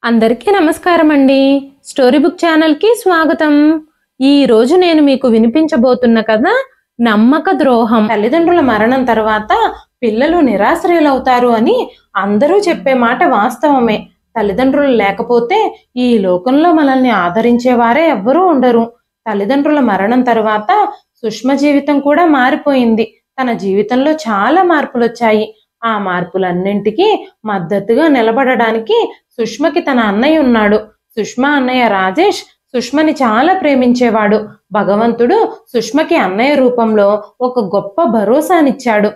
అందరికీ నమస్కారం అండి. స్టోరీ బుక్ ఛానల్కి స్వాగతం. ఈ రోజు నేను మీకు వినిపించబోతున్న కథ నమ్మక ద్రోహం. తల్లిదండ్రుల మరణం తర్వాత పిల్లలు నిరాశ్రయులవుతారు అని అందరూ చెప్పే మాట వాస్తవమే. తల్లిదండ్రులు లేకపోతే ఈ లోకంలో మనల్ని ఆదరించేవారే ఎవ్వరూ ఉండరు. తల్లిదండ్రుల మరణం తర్వాత సుష్మ జీవితం కూడా మారిపోయింది. తన జీవితంలో చాలా మార్పులు వచ్చాయి. ఆ మార్పులన్నింటికీ మద్దతుగా నిలబడడానికి సుష్మకి తన అన్నయ్య ఉన్నాడు. సుష్మ అన్నయ్య రాజేష్ సుష్మని చాలా ప్రేమించేవాడు. భగవంతుడు సుష్మకి అన్నయ్య రూపంలో ఒక గొప్ప భరోసానిచ్చాడు.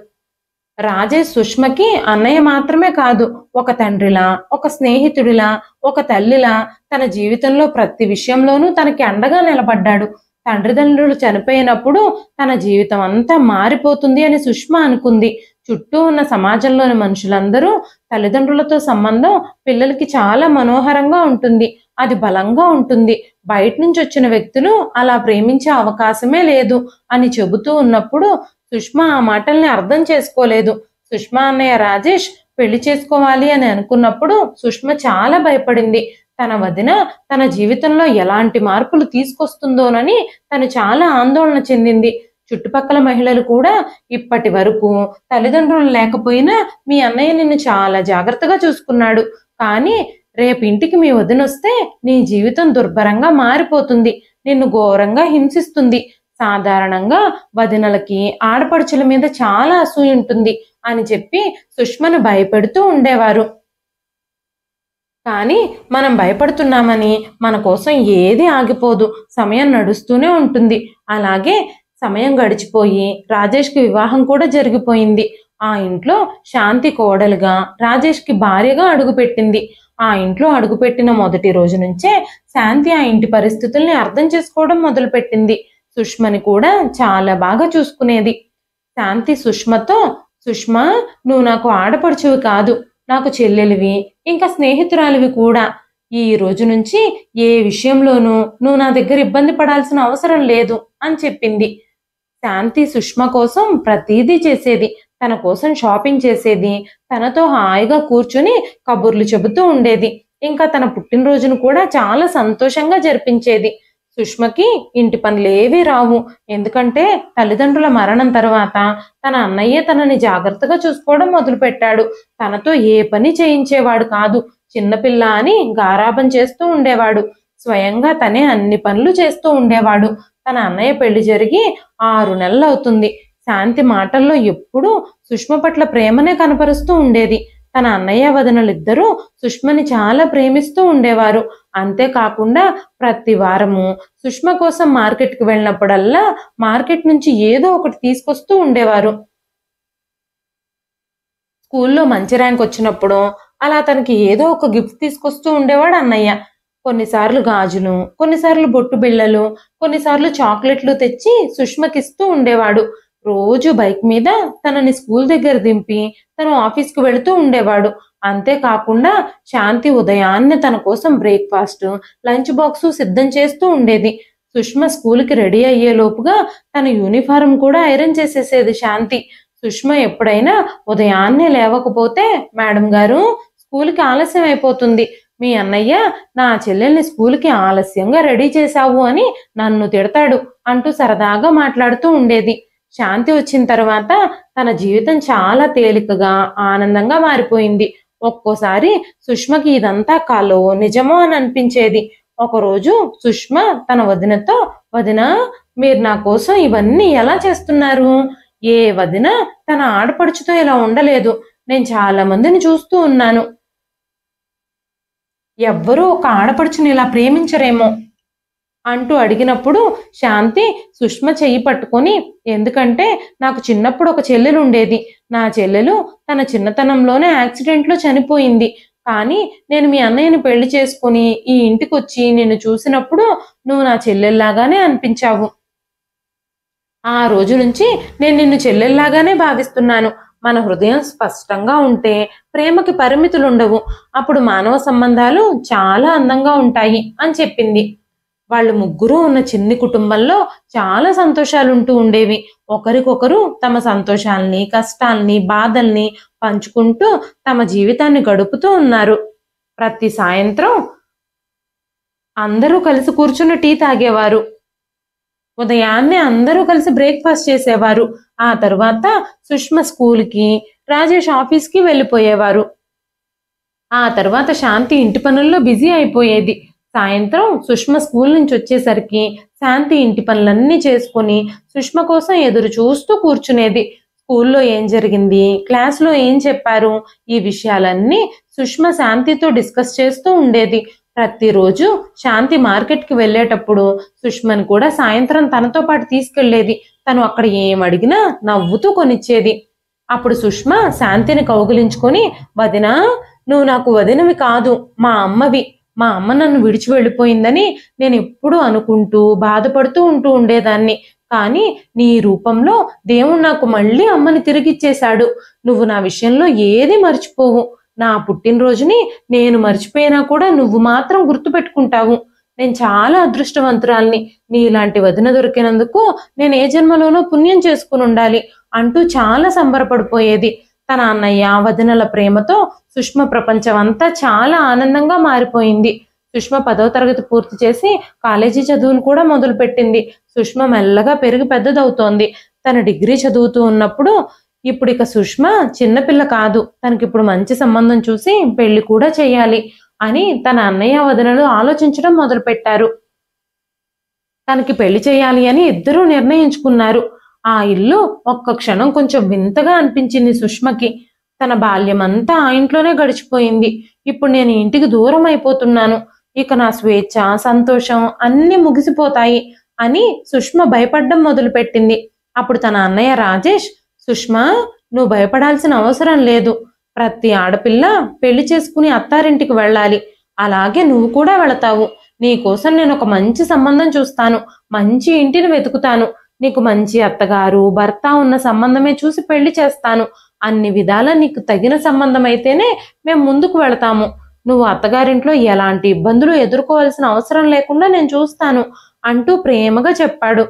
రాజేష్ సుష్మకి అన్నయ్య మాత్రమే కాదు, ఒక తండ్రిలా, ఒక స్నేహితుడిలా, ఒక తల్లిలా తన జీవితంలో ప్రతి విషయంలోనూ తనకి అండగా నిలబడ్డాడు. తండ్రిదండ్రులు చనిపోయినప్పుడు తన జీవితం అంతా మారిపోతుంది అని సుష్మ అనుకుంది. చుట్టూ ఉన్న సమాజంలోని మనుషులందరూ తల్లిదండ్రులతో సంబంధం పిల్లలకి చాలా మనోహరంగా ఉంటుంది, అది బలంగా ఉంటుంది, బయట నుంచి వచ్చిన వ్యక్తులు అలా ప్రేమించే అవకాశమే లేదు అని చెబుతూ ఉన్నప్పుడు సుష్మ ఆ మాటల్ని అర్థం చేసుకోలేదు. సుష్మ అన్నయ్య రాజేష్ పెళ్లి చేసుకోవాలి అని అనుకున్నప్పుడు సుష్మ చాలా భయపడింది. తన వదిన తన జీవితంలో ఎలాంటి మార్పులు తీసుకొస్తుందోనని తను చాలా ఆందోళన చెందింది. చుట్టుపక్కల మహిళలు కూడా ఇప్పటి వరకు తల్లిదండ్రులు లేకపోయినా మీ అన్నయ్య నిన్ను చాలా జాగ్రత్తగా చూసుకున్నాడు, కానీ రేపు ఇంటికి మీ వదినొస్తే నీ జీవితం దుర్భరంగా మారిపోతుంది, నిన్ను ఘోరంగా హింసిస్తుంది, సాధారణంగా వదినలకి ఆడపడుచుల మీద చాలా అసూయ ఉంటుంది అని చెప్పి సుష్మను భయపెడుతూ ఉండేవారు. కానీ మనం భయపడుతున్నామని మన కోసం ఏది ఆగిపోదు, సమయం నడుస్తూనే ఉంటుంది. అలాగే సమయం గడిచిపోయి రాజేష్కి వివాహం కూడా జరిగిపోయింది. ఆ ఇంట్లో శాంతి కోడలుగా, రాజేష్కి భార్యగా అడుగుపెట్టింది. ఆ ఇంట్లో అడుగుపెట్టిన మొదటి రోజు నుంచే శాంతి ఆ ఇంటి పరిస్థితుల్ని అర్థం చేసుకోవడం మొదలుపెట్టింది. సుష్మని కూడా చాలా బాగా చూసుకునేది. శాంతి సుష్మతో, సుష్మ, నువ్వు నాకు ఆడపడుచువి కాదు, నాకు చెల్లెలివి, ఇంకా స్నేహితురాలివి కూడా. ఈ రోజు నుంచి ఏ విషయంలోనూ నువ్వు నా దగ్గర ఇబ్బంది పడాల్సిన అవసరం లేదు అని చెప్పింది. శాంతి సుష్మ కోసం ప్రతీదీ చేసేది, తన కోసం షాపింగ్ చేసేది, తనతో హాయిగా కూర్చుని కబుర్లు చెబుతూ ఉండేది. ఇంకా తన పుట్టినరోజును కూడా చాలా సంతోషంగా జరిపించేది. సుష్మకి ఇంటి పనులేవీ రావు, ఎందుకంటే తల్లిదండ్రుల మరణం తర్వాత తన అన్నయ్యే తనని జాగ్రత్తగా చూసుకోవడం మొదలుపెట్టాడు. తనతో ఏ పని చేయించేవాడు కాదు, చిన్నపిల్ల అని గారాబం చేస్తూ ఉండేవాడు. స్వయంగా తనే అన్ని పనులు చేస్తూ ఉండేవాడు. తన అన్నయ్య పెళ్లి జరిగి 6 నెలలు అవుతుంది. శాంతి మాటల్లో ఎప్పుడూ సుష్మ పట్ల ప్రేమనే కనపరుస్తూ ఉండేది. తన అన్నయ్య వదినలిద్దరూ సుష్మని చాలా ప్రేమిస్తూ ఉండేవారు. అంతేకాకుండా ప్రతి వారము సుష్మ కోసం మార్కెట్కి వెళ్ళినప్పుడల్లా మార్కెట్ నుంచి ఏదో ఒకటి తీసుకొస్తూ ఉండేవారు. స్కూల్లో మంచి ర్యాంక్ వచ్చినప్పుడు అలా తనకి ఏదో ఒక గిఫ్ట్ తీసుకొస్తూ ఉండేవాడు అన్నయ్య. కొన్నిసార్లు గాజులు, కొన్నిసార్లు బొట్టు బిళ్ళలు, కొన్నిసార్లు చాక్లెట్లు తెచ్చి సుష్మకిస్తూ ఉండేవాడు. రోజు బైక్ మీద తనని స్కూల్ దగ్గర దింపి తను ఆఫీస్కి వెళుతూ ఉండేవాడు. అంతేకాకుండా శాంతి ఉదయాన్నే తన కోసం బ్రేక్ఫాస్ట్, లంచ్ బాక్సు సిద్ధం చేస్తూ ఉండేది. సుష్మ స్కూల్కి రెడీ అయ్యేలోపుగా తన యూనిఫారం కూడా ఐరన్ చేసేసేది శాంతి. సుష్మ ఎప్పుడైనా ఉదయాన్నే లేవకపోతే, మేడం గారు స్కూల్కి ఆలస్యం అయిపోతుంది, మీ అన్నయ్య నా చెల్లెల్ని స్కూల్కి ఆలస్యంగా రెడీ చేశావు అని నన్ను తిడతాడు అంటూ సరదాగా మాట్లాడుతూ ఉండేది. శాంతి వచ్చిన తర్వాత తన జీవితం చాలా తేలికగా, ఆనందంగా మారిపోయింది. ఒక్కోసారి సుష్మకి ఇదంతా కలో నిజమో అని అనిపించేది. ఒకరోజు సుష్మ తన వదినతో, వదిన, మీరు నా కోసం ఇవన్నీ ఎలా చేస్తున్నారు? ఏ వదిన తన ఆడపడుచుతో ఇలా ఉండలేదు, నేను చాలా మందిని చూస్తూ ఉన్నాను, ఎవ్వరూ ఒక ఆడపడుచుని ఇలా ప్రేమించరేమో అంటూ అడిగినప్పుడు శాంతి సుష్మ చెయ్యి పట్టుకొని, ఎందుకంటే నాకు చిన్నప్పుడు ఒక చెల్లెలు ఉండేది, నా చెల్లెలు తన చిన్నతనంలోనే యాక్సిడెంట్లో చనిపోయింది, కానీ నేను మీ అన్నయ్యని పెళ్లి చేసుకుని ఈ ఇంటికి వచ్చి నిన్ను చూసినప్పుడు నువ్వు నా చెల్లెల్లాగానే అనిపించావు. ఆ రోజు నుంచి నేను నిన్ను చెల్లెల్లాగానే భావిస్తున్నాను. మన హృదయం స్పష్టంగా ఉంటే ప్రేమకి పరిమితులుండవు, అప్పుడు మానవ సంబంధాలు చాలా అందంగా ఉంటాయి అని చెప్పింది. వాళ్ళు ముగ్గురు ఉన్న చిన్ని కుటుంబంలో చాలా సంతోషాలుంటూ ఉండేవి. ఒకరికొకరు తమ సంతోషాల్ని, కష్టాల్ని, బాధల్ని పంచుకుంటూ తమ జీవితాన్ని గడుపుతూ ఉన్నారు. ప్రతి సాయంత్రం అందరూ కలిసి కూర్చుని టీ తాగేవారు. ఉదయాన్నే అందరూ కలిసి బ్రేక్ఫాస్ట్ చేసేవారు. ఆ తరువాత సుష్మ స్కూల్కి, రాజేష్ ఆఫీస్కి వెళ్ళిపోయేవారు. ఆ తర్వాత శాంతి ఇంటి పనుల్లో బిజీ అయిపోయేది. సాయంత్రం సుష్మ స్కూల్ నుంచి వచ్చేసరికి శాంతి ఇంటి పనులన్నీ చేసుకుని సుష్మ కోసం ఎదురు చూస్తూ కూర్చునేది. స్కూల్లో ఏం జరిగింది, క్లాస్లో ఏం చెప్పారు, ఈ విషయాలన్నీ సుష్మ శాంతితో డిస్కస్ చేస్తూ ఉండేది. ప్రతిరోజు శాంతి మార్కెట్కి వెళ్ళేటప్పుడు సుష్మను కూడా సాయంత్రం తనతో పాటు తీసుకెళ్లేది. తను అక్కడ ఏం అడిగినా నవ్వుతూ కొనిచ్చేది. అప్పుడు సుష్మ శాంతిని కౌగిలించుకొని, వదినా, నువ్వు నాకు వదినవి కాదు, మా అమ్మవి. మా అమ్మ నన్ను విడిచి వెళ్ళిపోయిందని నేను ఎప్పుడూ అనుకుంటూ బాధపడుతూ ఉండేదాన్ని. కానీ నీ రూపంలో దేవుడు నాకు మళ్ళీ అమ్మని తిరిగిచ్చేశాడు. నువ్వు నా విషయంలో ఏది మర్చిపోవు. నా పుట్టినరోజుని నేను మర్చిపోయినా కూడా నువ్వు మాత్రం గుర్తుపెట్టుకుంటావు. నేను చాలా అదృష్టవంతురాల్ని. నీలాంటి వదిన దొరికినందుకు నేను ఏ జన్మలోనో పుణ్యం చేసుకుని ఉండాలి అంటూ చాలా సంబరపడిపోయేది. తన అన్నయ్య, వదినల ప్రేమతో సుష్మ ప్రపంచం అంతా చాలా ఆనందంగా మారిపోయింది. సుష్మ 10వ తరగతి పూర్తి చేసి కాలేజీ చదువులు కూడా మొదలుపెట్టింది. సుష్మ మెల్లగా పెరిగి పెద్దదవుతోంది. తన డిగ్రీ చదువుతూ ఉన్నప్పుడు ఇప్పుడు ఇక సుష్మ చిన్నపిల్ల కాదు, తనకిప్పుడు మంచి సంబంధం చూసి పెళ్లి కూడా చేయాలి అని తన అన్నయ్య, వదినలు ఆలోచించడం మొదలుపెట్టారు. తనకి పెళ్లి చేయాలి అని ఇద్దరూ నిర్ణయించుకున్నారు. ఆ ఇల్లు ఒక్క క్షణం కొంచెం వింతగా అనిపించింది సుష్మకి. తన బాల్యమంతా ఆ ఇంట్లోనే గడిచిపోయింది. ఇప్పుడు నేను ఇంటికి దూరం అయిపోతున్నాను. ఇక నా స్వేచ్ఛ, సంతోషం అన్నీ ముగిసిపోతాయి అని సుష్మ భయపడ్డం మొదలుపెట్టింది. అప్పుడు తన అన్నయ్య రాజేష్, సుష్మ, నువ్వు భయపడాల్సిన అవసరం లేదు. ప్రతి ఆడపిల్ల పెళ్లి చేసుకుని అత్తారింటికి వెళ్ళాలి. అలాగే నువ్వు కూడా వెళతావు. నీకోసం నేను ఒక మంచి సంబంధం చూస్తాను. మంచి ఇంటిని వెతుకుతాను. నీకు మంచి అత్తగారు, భర్త ఉన్న సంబంధమే చూసి పెళ్లి చేస్తాను. అన్ని విధాలా నీకు తగిన సంబంధం అయితేనే మేము ముందుకు వెళతాము. నువ్వు అత్తగారింట్లో ఎలాంటి ఇబ్బందులు ఎదుర్కోవాల్సిన అవసరం లేకుండా నేను చూస్తాను అంటూ ప్రేమగా చెప్పాడు.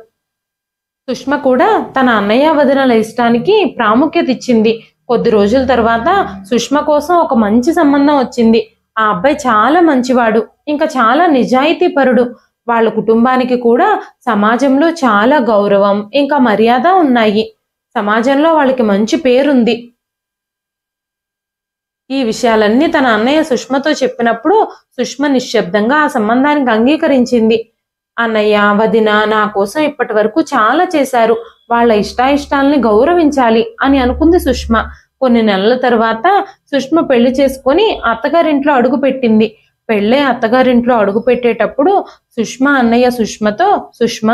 సుష్మ కూడా తన అన్నయ్య, వదినల ఇష్టానికి ప్రాముఖ్యత ఇచ్చింది. కొద్ది రోజుల తర్వాత సుష్మ కోసం ఒక మంచి సంబంధం వచ్చింది. ఆ అబ్బాయి చాలా మంచివాడు, ఇంకా చాలా నిజాయితీపరుడు. వాళ్ళ కుటుంబానికి కూడా సమాజంలో చాలా గౌరవం, ఇంకా మర్యాద ఉన్నాయి. సమాజంలో వాళ్ళకి మంచి పేరుంది. ఈ విషయాలన్నీ తన అన్నయ్య సుష్మతో చెప్పినప్పుడు సుష్మ నిశ్శబ్దంగా ఆ సంబంధానికి అంగీకరించింది. అన్నయ్య, వదిన నా కోసం ఇప్పటి వరకు చాలా చేశారు. వాళ్ళ ఇష్టాయిష్టాలని గౌరవించాలి అని అనుకుంది సుష్మ. కొన్ని నెలల తర్వాత సుష్మ పెళ్లి చేసుకొని అత్తగారింట్లో అడుగు పెట్టింది. పెళ్ళే అత్తగారింట్లో అడుగు పెట్టేటప్పుడు సుష్మ అన్నయ్య సుష్మతో, సుష్మ,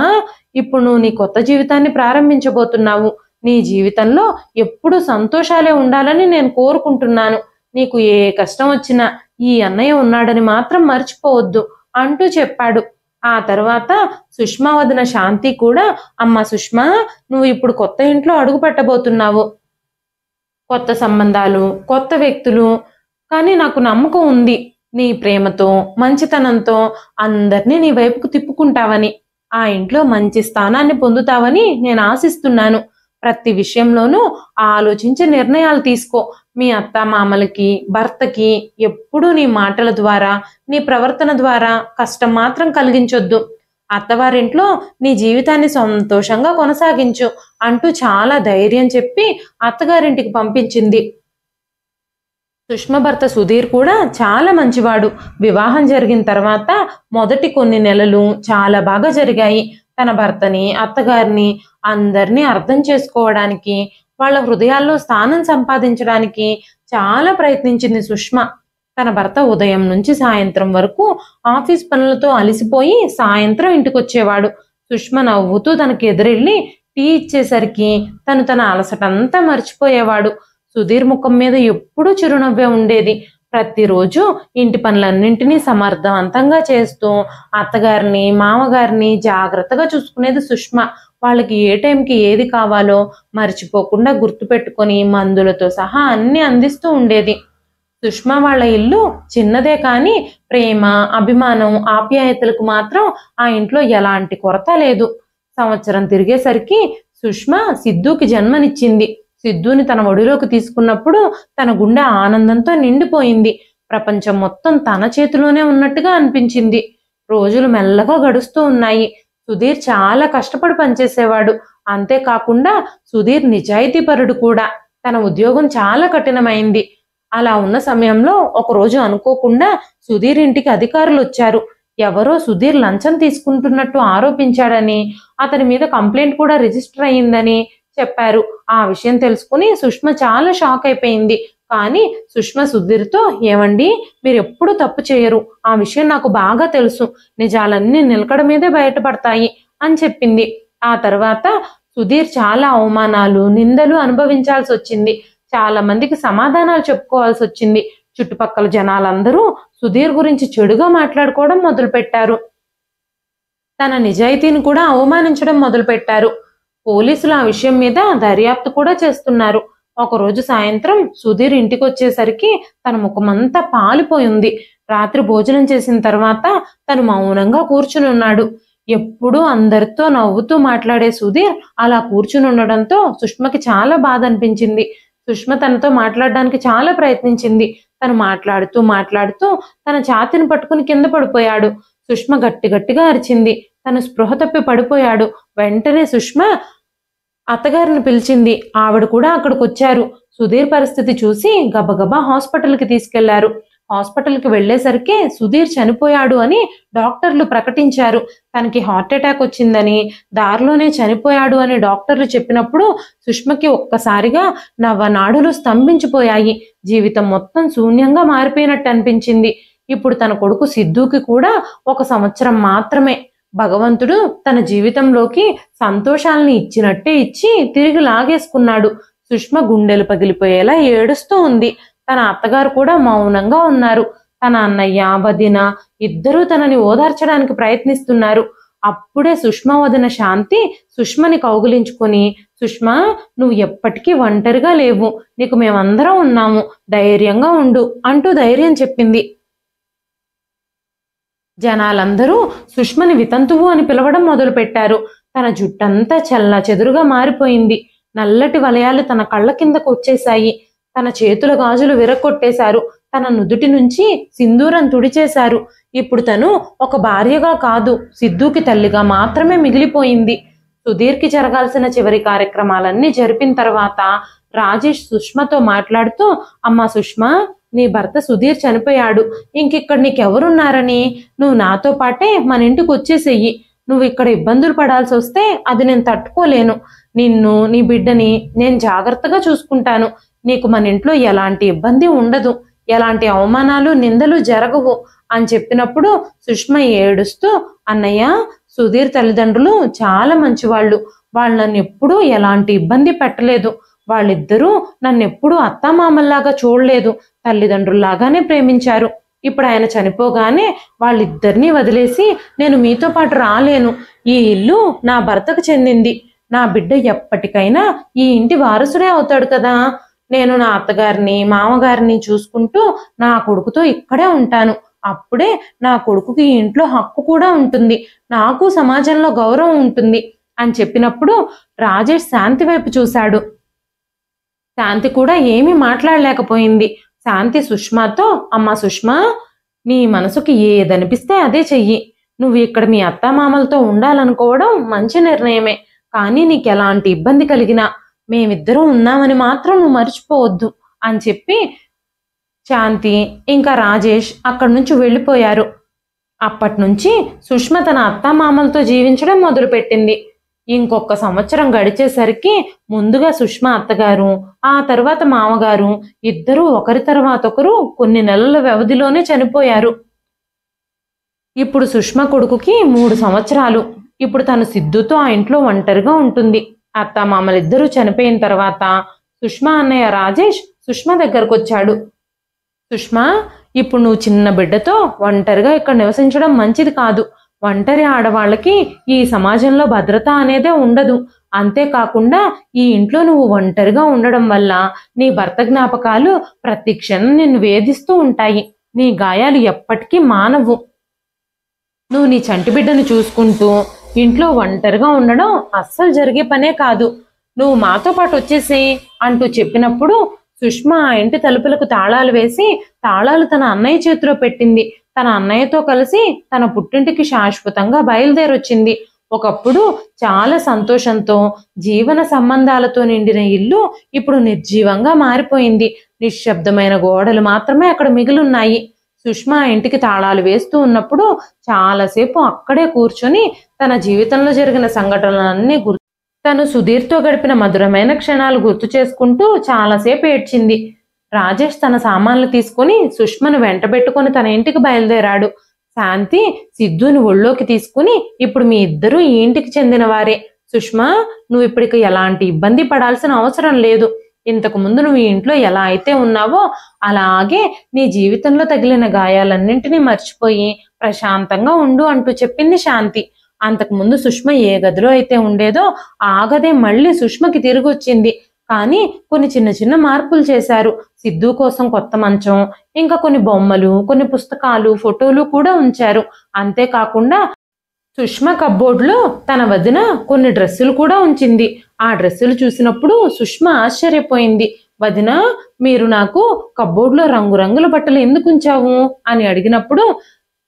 ఇప్పుడు నువ్వు నీ కొత్త జీవితాన్ని ప్రారంభించబోతున్నావు. నీ జీవితంలో ఎప్పుడూ సంతోషాలే ఉండాలని నేను కోరుకుంటున్నాను. నీకు ఏ కష్టం వచ్చినా ఈ అన్నయ్య ఉన్నాడని మాత్రం మర్చిపోవద్దు అంటూ చెప్పాడు. ఆ తర్వాత సుష్మ వదిన శాంతి కూడా, అమ్మ సుష్మ, నువ్వు ఇప్పుడు కొత్త ఇంట్లో అడుగు పెట్టబోతున్నావు. కొత్త సంబంధాలు, కొత్త వ్యక్తులు, కానీ నాకు నమ్మకం ఉంది నీ ప్రేమతో, మంచితనంతో అందరినీ నీ వైపుకు తిప్పుకుంటావని, ఆ ఇంట్లో మంచి స్థానాన్ని పొందుతావని నేను ఆశిస్తున్నాను. ప్రతి విషయంలోనూ ఆలోచించి నిర్ణయాలు తీసుకో. మీ అత్తామామలకి, భర్తకి ఎప్పుడూ నీ మాటల ద్వారా, నీ ప్రవర్తన ద్వారా కష్టం మాత్రం కలిగించొద్దు. అత్తవారింట్లో నీ జీవితాన్ని సంతోషంగా కొనసాగించు అంటూ చాలా ధైర్యం చెప్పి అత్తగారింటికి పంపించింది. సుష్మ భర్త సుధీర్ కూడా చాలా మంచివాడు. వివాహం జరిగిన తర్వాత మొదటి కొన్ని నెలలు చాలా బాగా జరిగాయి. తన భర్తని, అత్తగారిని అందరినీ అర్థం చేసుకోవడానికి, వాళ్ళ హృదయాల్లో స్థానం సంపాదించడానికి చాలా ప్రయత్నించింది సుష్మ. తన భర్త ఉదయం నుంచి సాయంత్రం వరకు ఆఫీస్ పనులతో అలసిపోయి సాయంత్రం ఇంటికొచ్చేవాడు. సుష్మ నవ్వుతూ తనకి ఎదురెళ్ళి టీ ఇచ్చేసరికి తన అలసటంతా మర్చిపోయేవాడు. సుధీర్ ముఖం మీద ఎప్పుడూ చిరునవ్వే ఉండేది. ప్రతిరోజు ఇంటి పనులన్నింటినీ సమర్థవంతంగా చేస్తూ అత్తగారిని, మామగారిని జాగ్రత్తగా చూసుకునేది సుష్మ. వాళ్ళకి ఏ టైంకి ఏది కావాలో మర్చిపోకుండా గుర్తుపెట్టుకొని మందులతో సహా అన్ని అందిస్తూ ఉండేది. సుష్మ వాళ్ళ ఇల్లు చిన్నదే కానీ ప్రేమ, అభిమానం, ఆప్యాయతలకు మాత్రం ఆ ఇంట్లో ఎలాంటి కొరత లేదు. సంవత్సరం తిరిగేసరికి సుష్మ సిద్ధుకి జన్మనిచ్చింది. సిద్ధుని తన ఒడిలోకి తీసుకున్నప్పుడు తన గుండె ఆనందంతో నిండిపోయింది. ప్రపంచం మొత్తం తన చేతిలోనే ఉన్నట్టుగా అనిపించింది. రోజులు మెల్లగా గడుస్తూ ఉన్నాయి. సుధీర్ చాలా కష్టపడి పనిచేసేవాడు. అంతేకాకుండా సుధీర్ నిజాయితీపరుడు కూడా. తన ఉద్యోగం చాలా కఠినమైంది. అలా ఉన్న సమయంలో ఒకరోజు అనుకోకుండా సుధీర్ ఇంటికి అధికారులు వచ్చారు. ఎవరో సుధీర్ లంచం తీసుకుంటున్నట్టు ఆరోపించాడని, అతని మీద కంప్లైంట్ కూడా రిజిస్టర్ అయ్యిందని చెప్పారు. ఆ విషయం తెలుసుకుని సుష్మ చాలా షాక్ అయిపోయింది. కానీ సుష్మ సుధీర్తో, ఏమండి, మీరు ఎప్పుడు తప్పు చేయరు, ఆ విషయం నాకు బాగా తెలుసు, నిజాలన్నీ నిలకడ మీదే బయటపడతాయి అని చెప్పింది. ఆ తర్వాత సుధీర్ చాలా అవమానాలు, నిందలు అనుభవించాల్సి వచ్చింది. చాలా మందికి సమాధానాలు చెప్పుకోవాల్సి వచ్చింది. చుట్టుపక్కల జనాలందరూ సుధీర్ గురించి చెడుగా మాట్లాడుకోవడం మొదలుపెట్టారు. తన నిజాయితీని కూడా అవమానించడం మొదలుపెట్టారు. పోలీసులు ఆ విషయం మీద దర్యాప్తు కూడా చేస్తున్నారు. ఒకరోజు సాయంత్రం సుధీర్ ఇంటికి వచ్చేసరికి తన ముఖమంతా పాలిపోయింది. రాత్రి భోజనం చేసిన తర్వాత తను మౌనంగా కూర్చుని ఉన్నాడు. ఎప్పుడూ అందరితో నవ్వుతూ మాట్లాడే సుధీర్ అలా కూర్చుని ఉండడంతో సుష్మకి చాలా బాధ అనిపించింది. సుష్మ తనతో మాట్లాడడానికి చాలా ప్రయత్నించింది. తను మాట్లాడుతూ తన ఛాతీని పట్టుకుని కింద పడిపోయాడు. సుష్మ గట్టిగా అరిచింది. తను స్పృహ తప్పి పడిపోయాడు. వెంటనే సుష్మ అత్తగారిని పిలిచింది. ఆవిడ కూడా అక్కడికి వచ్చారు. సుధీర్ పరిస్థితి చూసి గబగబా హాస్పిటల్కి తీసుకెళ్లారు. హాస్పిటల్కి వెళ్లేసరికి సుధీర్ చనిపోయాడు అని డాక్టర్లు ప్రకటించారు. తనకి హార్ట్ అటాక్ వచ్చిందని, దారిలోనే చనిపోయాడు అని డాక్టర్లు చెప్పినప్పుడు సుష్మకి ఒక్కసారిగా నవనాడులు స్తంభించిపోయాయి. జీవితం మొత్తం శూన్యంగా మారిపోయినట్టు అనిపించింది. ఇప్పుడు తన కొడుకు సిద్ధుకి కూడా 1 సంవత్సరం మాత్రమే. భగవంతుడు తన జీవితంలోకి సంతోషాలని ఇచ్చినట్టే ఇచ్చి తిరిగి లాగేసుకున్నాడు. సుష్మ గుండెలు పగిలిపోయేలా ఏడుస్తూ ఉంది. తన అత్తగారు కూడా మౌనంగా ఉన్నారు. తన అన్నయ్య, వదిన ఇద్దరూ తనని ఓదార్చడానికి ప్రయత్నిస్తున్నారు. అప్పుడే సుష్మ వదిన శాంతి సుష్మని కౌగిలించుకొని, సుష్మ, నువ్వు ఎప్పటికీ ఒంటరిగా లేవు, నీకు మేమందరం ఉన్నాము, ధైర్యంగా ఉండు అంటూ ధైర్యం చెప్పింది. జనాలందరూ సుష్మని వితంతువు అని పిలవడం మొదలుపెట్టారు. తన జుట్టంతా చెల్లా చెదురుగా మారిపోయింది. నల్లటి వలయాలు తన కళ్ళ కిందకు వచ్చేశాయి. తన చేతుల గాజులు విరగొట్టేశారు. తన నుదుటి నుంచి సింధూరం తుడిచేశారు. ఇప్పుడు తను ఒక భార్యగా కాదు, సిద్ధుకి తల్లిగా మాత్రమే మిగిలిపోయింది. సుధీర్కి జరగాల్సిన చివరి కార్యక్రమాలన్నీ జరిపిన తర్వాత రాజేష్ సుష్మతో మాట్లాడుతూ, అమ్మా సుష్మ, నీ భర్త సుధీర్ చనిపోయాడు. ఇంకిక్కడ నీకెవరున్నారని? నువ్వు నాతో పాటే మన ఇంటికి వచ్చేసేయి. నువ్వు ఇక్కడ ఇబ్బందులు పడాల్సి వస్తే అది నేను తట్టుకోలేను. నిన్ను, నీ బిడ్డని నేను జాగ్రత్తగా చూసుకుంటాను. నీకు మన ఇంట్లో ఎలాంటి ఇబ్బంది ఉండదు, ఎలాంటి అవమానాలు, నిందలు జరగవు అని చెప్పినప్పుడు సుష్మ ఏడుస్తూ, అన్నయ్య, సుధీర్ తల్లిదండ్రులు చాలా మంచివాళ్ళు. వాళ్ళు నన్ను ఎప్పుడూ ఎలాంటి ఇబ్బంది పెట్టలేదు. వాళ్ళిద్దరూ నన్ను ఎప్పుడూ అత్తామామల్లాగా చూడలేదు, తల్లిదండ్రుల్లాగానే ప్రేమించారు. ఇప్పుడు ఆయన చనిపోగానే వాళ్ళిద్దరినీ వదిలేసి నేను మీతో పాటు రాలేను. ఈ ఇల్లు నా భర్తకు చెందింది. నా బిడ్డ ఎప్పటికైనా ఈ ఇంటి వారసుడే అవుతాడు కదా. నేను నా అత్తగారిని, మామగారిని చూసుకుంటూ నా కొడుకుతో ఇక్కడే ఉంటాను. అప్పుడే నా కొడుకుకి ఈ ఇంట్లో హక్కు కూడా ఉంటుంది, నాకు సమాజంలో గౌరవం ఉంటుంది అని చెప్పినప్పుడు రాజేష్ శాంతి వైపు చూశాడు. శాంతి కూడా ఏమీ మాట్లాడలేకపోయింది. శాంతి సుష్మాతో, అమ్మా సుష్మా, నీ మనసుకి ఏదనిపిస్తే అదే చెయ్యి. నువ్వు ఇక్కడ మీ అత్తామామలతో ఉండాలనుకోవడం మంచి నిర్ణయమే. కానీ నీకు ఎలాంటి ఇబ్బంది కలిగినా మేమిద్దరం ఉన్నామని మాత్రం నువ్వు మర్చిపోవద్దు అని చెప్పి శాంతి ఇంకా రాజేష్ అక్కడి నుంచి వెళ్ళిపోయారు. అప్పటి నుంచి సుష్మ తన అత్తామామలతో జీవించడం మొదలుపెట్టింది. ఇంకొక సంవత్సరం గడిచేసరికి ముందుగా సుష్మ అత్తగారు, ఆ తర్వాత మామగారు ఇద్దరూ ఒకరి తర్వాత ఒకరు కొన్ని నెలల వ్యవధిలోనే చనిపోయారు. ఇప్పుడు సుష్మ కొడుకుకి 3 సంవత్సరాలు. ఇప్పుడు తను సిద్ధుతో ఆ ఇంట్లో ఒంటరిగా ఉంటుంది. అత్తామామలిద్దరూ చనిపోయిన తర్వాత సుష్మ అన్నయ్య రాజేష్ సుష్మ దగ్గరకు వచ్చాడు. సుష్మ, ఇప్పుడు నువ్వు చిన్న బిడ్డతో ఒంటరిగా ఇక్కడ నివసించడం మంచిది కాదు. ఒంటరి ఆడవాళ్ళకి ఈ సమాజంలో భద్రత అనేదే ఉండదు. అంతేకాకుండా ఈ ఇంట్లో నువ్వు ఒంటరిగా ఉండడం వల్ల నీ భర్త జ్ఞాపకాలు ప్రతి క్షణం నిన్ను వేధిస్తూ ఉంటాయి. నీ గాయాలు ఎప్పటికీ మానవు. నువ్వు నీ చంటి బిడ్డను చూసుకుంటూ ఇంట్లో ఒంటరిగా ఉండడం అస్సలు జరిగే పనే కాదు. నువ్వు మాతో పాటు వచ్చేసేయి అంటూ చెప్పినప్పుడు సుష్మ ఆ ఇంటి తలుపులకు తాళాలు వేసి తాళాలు తన అన్నయ్య చేతిలో పెట్టింది. తన అన్నయ్యతో కలిసి తన పుట్టింటికి శాశ్వతంగా బయలుదేరొచ్చింది. ఒకప్పుడు చాలా సంతోషంతో జీవన సంబంధాలతో నిండిన ఇల్లు ఇప్పుడు నిర్జీవంగా మారిపోయింది. నిశ్శబ్దమైన గోడలు మాత్రమే అక్కడ మిగిలిన్నాయి. సుష్మ ఆ ఇంటికి తాళాలు వేస్తూ ఉన్నప్పుడు చాలాసేపు అక్కడే కూర్చొని తన జీవితంలో జరిగిన సంఘటనలన్నీ తను సుధీర్తో గడిపిన మధురమైన క్షణాలు గుర్తు చేసుకుంటూ చాలాసేపు ఏడ్చింది. రాజేష్ తన సామాన్లు తీసుకుని సుష్మను వెంటబెట్టుకుని తన ఇంటికి బయలుదేరాడు. శాంతి సిద్ధుని ఒళ్ళోకి తీసుకుని, ఇప్పుడు మీ ఇద్దరూ ఈ ఇంటికి చెందిన వారే. సుష్మా, నువ్వు ఇప్పటికి ఎలాంటి ఇబ్బంది పడాల్సిన అవసరం లేదు. ఇంతకు ముందు నువ్వు ఈ ఇంట్లో ఎలా అయితే ఉన్నావో అలాగే నీ జీవితంలో తగిలిన గాయాలన్నింటినీ మర్చిపోయి ప్రశాంతంగా ఉండు అంటూ చెప్పింది శాంతి. అంతకుముందు సుష్మ ఏ గదిలో అయితే ఉండేదో ఆ గదే మళ్ళీ సుష్మకి తిరిగి వచ్చింది. కానీ కొన్ని చిన్న చిన్న మార్పులు చేశారు. సిద్ధు కోసం కొత్త మంచం, ఇంకా కొన్ని బొమ్మలు, కొన్ని పుస్తకాలు, ఫోటోలు కూడా ఉంచారు. అంతేకాకుండా సుష్మ కబ్బోర్డ్లో తన వదిన కొన్ని డ్రెస్సులు కూడా ఉంచింది. ఆ డ్రెస్సులు చూసినప్పుడు సుష్మ ఆశ్చర్యపోయింది. వదిన, మీరు నాకు కబ్బోర్డ్లో రంగురంగుల బట్టలు ఎందుకు ఉంచావు అని అడిగినప్పుడు,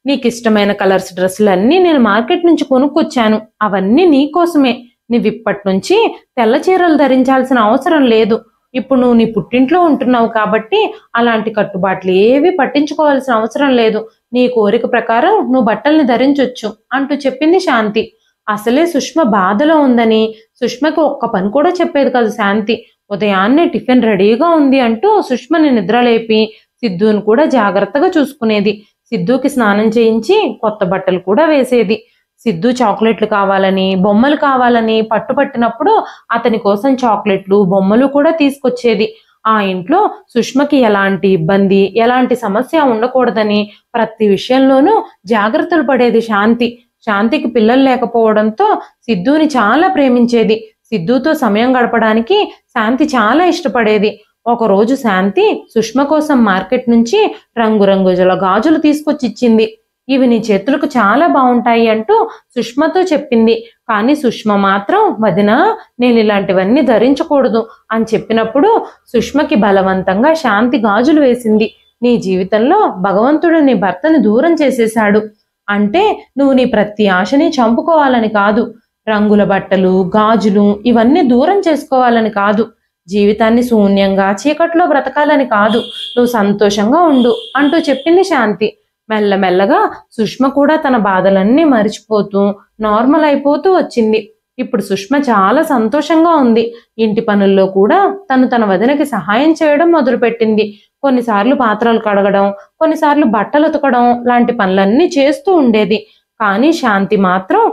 నీకు ఇష్టమైన కలర్స్ డ్రెస్సులన్నీ నేను మార్కెట్ నుంచి కొనుక్కొచ్చాను. అవన్నీ నీకోసమే. నువ్వు ఇప్పటి నుంచి తెల్ల చీరలు ధరించాల్సిన అవసరం లేదు. ఇప్పుడు నువ్వు నీ పుట్టింట్లో ఉంటున్నావు కాబట్టి అలాంటి కట్టుబాట్లు ఏవి పట్టించుకోవాల్సిన అవసరం లేదు. నీ కోరిక ప్రకారం నువ్వు బట్టల్ని ధరించొచ్చు అంటూ చెప్పింది శాంతి. అసలే సుష్మ బాధలో ఉందని సుష్మకి ఒక్క పని కూడా చెప్పేది కాదు శాంతి. ఉదయాన్నే టిఫిన్ రెడీగా ఉంది అంటూ సుష్మని నిద్రలేపి సిద్ధుని కూడా జాగ్రత్తగా చూసుకునేది. సిద్ధుకి స్నానం చేయించి కొత్త బట్టలు కూడా వేసేది. సిద్ధు చాక్లెట్లు కావాలని, బొమ్మలు కావాలని పట్టుపట్టినప్పుడు అతని కోసం చాక్లెట్లు, బొమ్మలు కూడా తీసుకొచ్చేది. ఆ ఇంట్లో సుష్మకి ఎలాంటి ఇబ్బంది, ఎలాంటి సమస్య ఉండకూడదని ప్రతి విషయంలోనూ జాగ్రత్తలు పడేది శాంతి. శాంతికి పిల్లలు లేకపోవడంతో సిద్ధుని చాలా ప్రేమించేది. సిద్ధుతో సమయం గడపడానికి శాంతి చాలా ఇష్టపడేది. ఒకరోజు శాంతి సుష్మ కోసం మార్కెట్ నుంచి రంగురంగుల గాజులు తీసుకొచ్చి ఇచ్చింది. ఇవి నీ చేతులకు చాలా బాగుంటాయి అంటూ సుష్మతో చెప్పింది. కానీ సుష్మ మాత్రం, వదినా, నేను ఇలాంటివన్నీ ధరించకూడదు అని చెప్పినప్పుడు సుష్మకి బలవంతంగా శాంతి గాజులు వేసింది. నీ జీవితంలో భగవంతుడు నీ భర్తని దూరం చేసేశాడు అంటే నువ్వు నీ ప్రతి ఆశని చంపుకోవాలని కాదు. రంగుల బట్టలు, గాజులు ఇవన్నీ దూరం చేసుకోవాలని కాదు. జీవితాన్ని శూన్యంగా చీకట్లో బ్రతకాలని కాదు. నువ్వు సంతోషంగా ఉండు అంటూ చెప్పింది శాంతి. మెల్లమెల్లగా సుష్మ కూడా తన బాధలన్నీ మరిచిపోతూ నార్మల్ అయిపోతూ వచ్చింది. ఇప్పుడు సుష్మ చాలా సంతోషంగా ఉంది. ఇంటి పనుల్లో కూడా తన వదినకి సహాయం చేయడం మొదలుపెట్టింది. కొన్నిసార్లు పాత్రలు కడగడం, కొన్నిసార్లు బట్టలు ఉతకడం లాంటి పనులన్నీ చేస్తూ ఉండేది. కానీ శాంతి మాత్రం,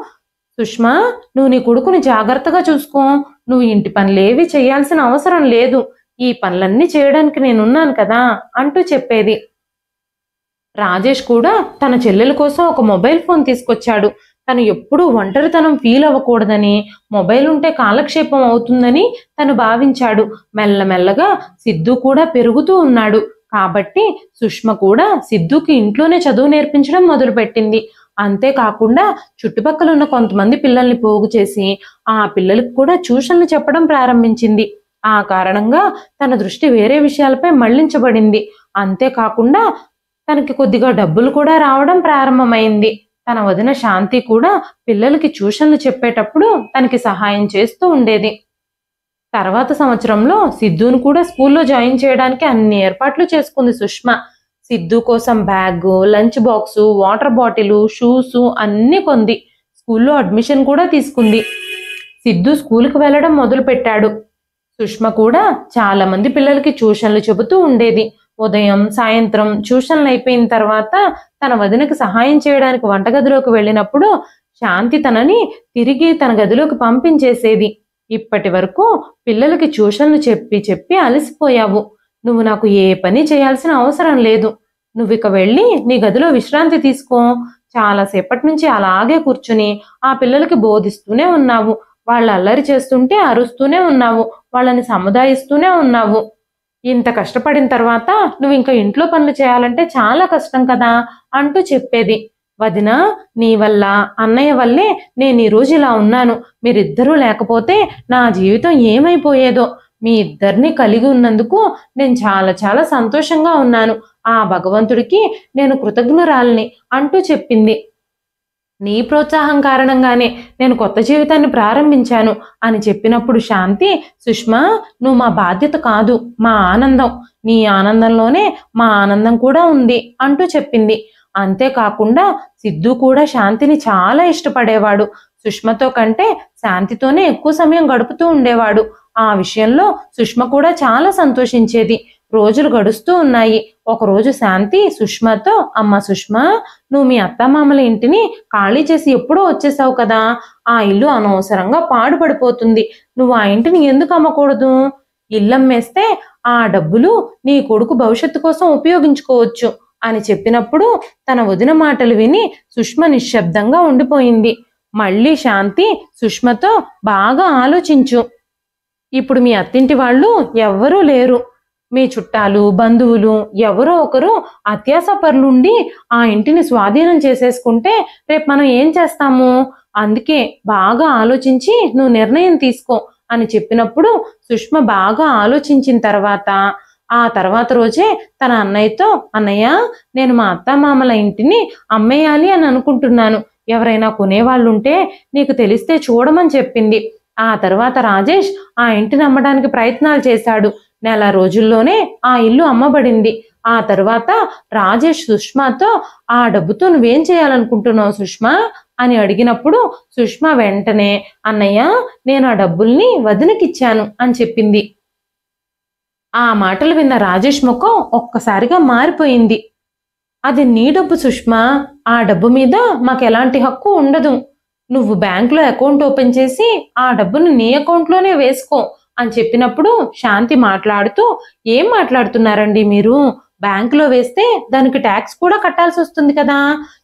సుష్మా, నువ్వు నీ కొడుకుని జాగ్రత్తగా చూసుకో. నువ్వు ఇంటి పనులేవి చేయాల్సిన అవసరం లేదు. ఈ పనులన్నీ చేయడానికి నేనున్నాను కదా అంటూ చెప్పేది. రాజేష్ కూడా తన చెల్లెల కోసం ఒక మొబైల్ ఫోన్ తీసుకొచ్చాడు. తను ఎప్పుడూ ఒంటరితనం ఫీల్ అవ్వకూడదని, మొబైల్ ఉంటే కాలక్షేపం అవుతుందని తను భావించాడు. మెల్లమెల్లగా సిద్ధు కూడా పెరుగుతూ ఉన్నాడు. కాబట్టి సుష్మ కూడా సిద్ధుకి ఇంట్లోనే చదువు నేర్పించడం మొదలుపెట్టింది. అంతేకాకుండా చుట్టుపక్కల ఉన్న కొంతమంది పిల్లల్ని పోగు చేసి ఆ పిల్లలకు కూడా ట్యూషన్లు చెప్పడం ప్రారంభించింది. ఆ కారణంగా తన దృష్టి వేరే విషయాలపై మళ్లించబడింది. అంతేకాకుండా తనకి కొద్దిగా డబ్బులు కూడా రావడం ప్రారంభమైంది. తన వదిన శాంతి కూడా పిల్లలకి ట్యూషన్లు చెప్పేటప్పుడు తనకి సహాయం చేస్తూ ఉండేది. తర్వాత సంవత్సరంలో సిద్ధును కూడా స్కూల్లో జాయిన్ చేయడానికి అన్ని ఏర్పాట్లు చేసుకుంది సుష్మ. సిద్ధు కోసం bag, lunch box, water bottle, shoes అన్నీ కొంది. స్కూల్లో అడ్మిషన్ కూడా తీసుకుంది. సిద్ధు స్కూల్కి వెళ్ళడం మొదలు పెట్టాడు. సుష్మ కూడా చాలా మంది పిల్లలకి ట్యూషన్లు చెబుతూ ఉండేది. ఉదయం, సాయంత్రం ట్యూషన్లు అయిపోయిన తర్వాత తన వదినకి సహాయం చేయడానికి వంటగదిలోకి వెళ్ళినప్పుడు శాంతి తనని తిరిగి తన గదిలోకి పంపించేసేది. ఇప్పటి వరకు పిల్లలకి ట్యూషన్లు చెప్పి చెప్పి అలసిపోయావు. నువ్వు నాకు ఏ పని చేయాల్సిన అవసరం లేదు. నువ్వు ఇక వెళ్ళి నీ గదిలో విశ్రాంతి తీసుకో. చాలాసేపటి నుంచి అలాగే కూర్చుని ఆ పిల్లలకి బోధిస్తూనే ఉన్నావు. వాళ్ళు అల్లరి చేస్తుంటే అరుస్తూనే ఉన్నావు. వాళ్ళని సముదాయిస్తూనే ఉన్నావు. ఇంత కష్టపడిన తర్వాత నువ్వు ఇంకా ఇంట్లో పనులు చేయాలంటే చాలా కష్టం కదా అంటూ చెప్పేది. వదిన, నీ వల్ల, అన్నయ్య వల్లే నేను ఈరోజు ఇలా ఉన్నాను. మీరిద్దరూ లేకపోతే నా జీవితం ఏమైపోయేదో. మీ ఇద్దరిని కలిగి ఉన్నందుకు నేను చాలా చాలా సంతోషంగా ఉన్నాను. ఆ భగవంతుడికి నేను కృతజ్ఞురాలిని అంటూ చెప్పింది. నీ ప్రోత్సాహం కారణంగానే నేను కొత్త జీవితాన్ని ప్రారంభించాను అని చెప్పినప్పుడు శాంతి, సుష్మా, నువ్వు మా బాధ్యత కాదు, మా ఆనందం. నీ ఆనందంలోనే మా ఆనందం కూడా ఉంది అంటూ చెప్పింది. అంతేకాకుండా సిద్ధు కూడా శాంతిని చాలా ఇష్టపడేవాడు. సుష్మతో కంటే శాంతితోనే ఎక్కువ సమయం గడుపుతూ ఉండేవాడు. ఆ విషయంలో సుష్మ కూడా చాలా సంతోషించేది. రోజులు గడుస్తూ ఉన్నాయి. ఒకరోజు శాంతి సుష్మతో, అమ్మ సుష్మా, నువ్వు మీ అత్తమామల ఇంటిని ఖాళీ చేసి ఎప్పుడో వచ్చేసావు కదా, ఆ ఇల్లు అనవసరంగా పాడుపడిపోతుంది. నువ్వు ఆ ఇంటిని ఎందుకు అమ్మకూడదు? ఇల్లమ్మేస్తే ఆ డబ్బులు నీ కొడుకు భవిష్యత్తు కోసం ఉపయోగించుకోవచ్చు అని చెప్పినప్పుడు తన వదిన మాటలు విని సుష్మ నిశ్శబ్దంగా ఉండిపోయింది. మళ్ళీ శాంతి సుష్మతో, బాగా ఆలోచించు. ఇప్పుడు మీ అత్తింటి వాళ్ళు ఎవ్వరూ లేరు. మీ చుట్టాలు, బంధువులు ఎవరో ఒకరు అత్యాసపరులుండి ఆ ఇంటిని స్వాధీనం చేసేసుకుంటే రేపు మనం ఏం చేస్తాము? అందుకే బాగా ఆలోచించి నువ్వు నిర్ణయం తీసుకో అని చెప్పినప్పుడు సుష్మ బాగా ఆలోచించిన ఆ తర్వాత రోజే తన అన్నయ్యతో, అన్నయ్య, నేను మా అత్తమామల ఇంటిని అమ్మేయాలి అని అనుకుంటున్నాను. ఎవరైనా కొనేవాళ్ళుంటే నీకు తెలిస్తే చూడమని చెప్పింది. ఆ తర్వాత రాజేష్ ఆ ఇంటిని అమ్మడానికి ప్రయత్నాలు చేశాడు. నెల రోజుల్లోనే ఆ ఇల్లు అమ్మబడింది. ఆ తర్వాత రాజేష్ సుష్మాతో, ఆ డబ్బుతో నువ్వేం చేయాలనుకుంటున్నావు సుష్మా అని అడిగినప్పుడు సుష్మ వెంటనే, అన్నయ్య, నేను ఆ డబ్బుల్ని వదినకిచ్చాను అని చెప్పింది. ఆ మాటలు విన్న రాజేష్ ముఖం ఒక్కసారిగా మారిపోయింది. అది నీ డబ్బు సుష్మా, ఆ డబ్బు మీద మాకు ఎలాంటి హక్కు ఉండదు. నువ్వు బ్యాంకులో అకౌంట్ ఓపెన్ చేసి ఆ డబ్బును నీ అకౌంట్లోనే వేసుకో అని చెప్పినప్పుడు శాంతి మాట్లాడుతూ, ఏం మాట్లాడుతున్నారండి మీరు? బ్యాంకులో వేస్తే దానికి ట్యాక్స్ కూడా కట్టాల్సి వస్తుంది కదా.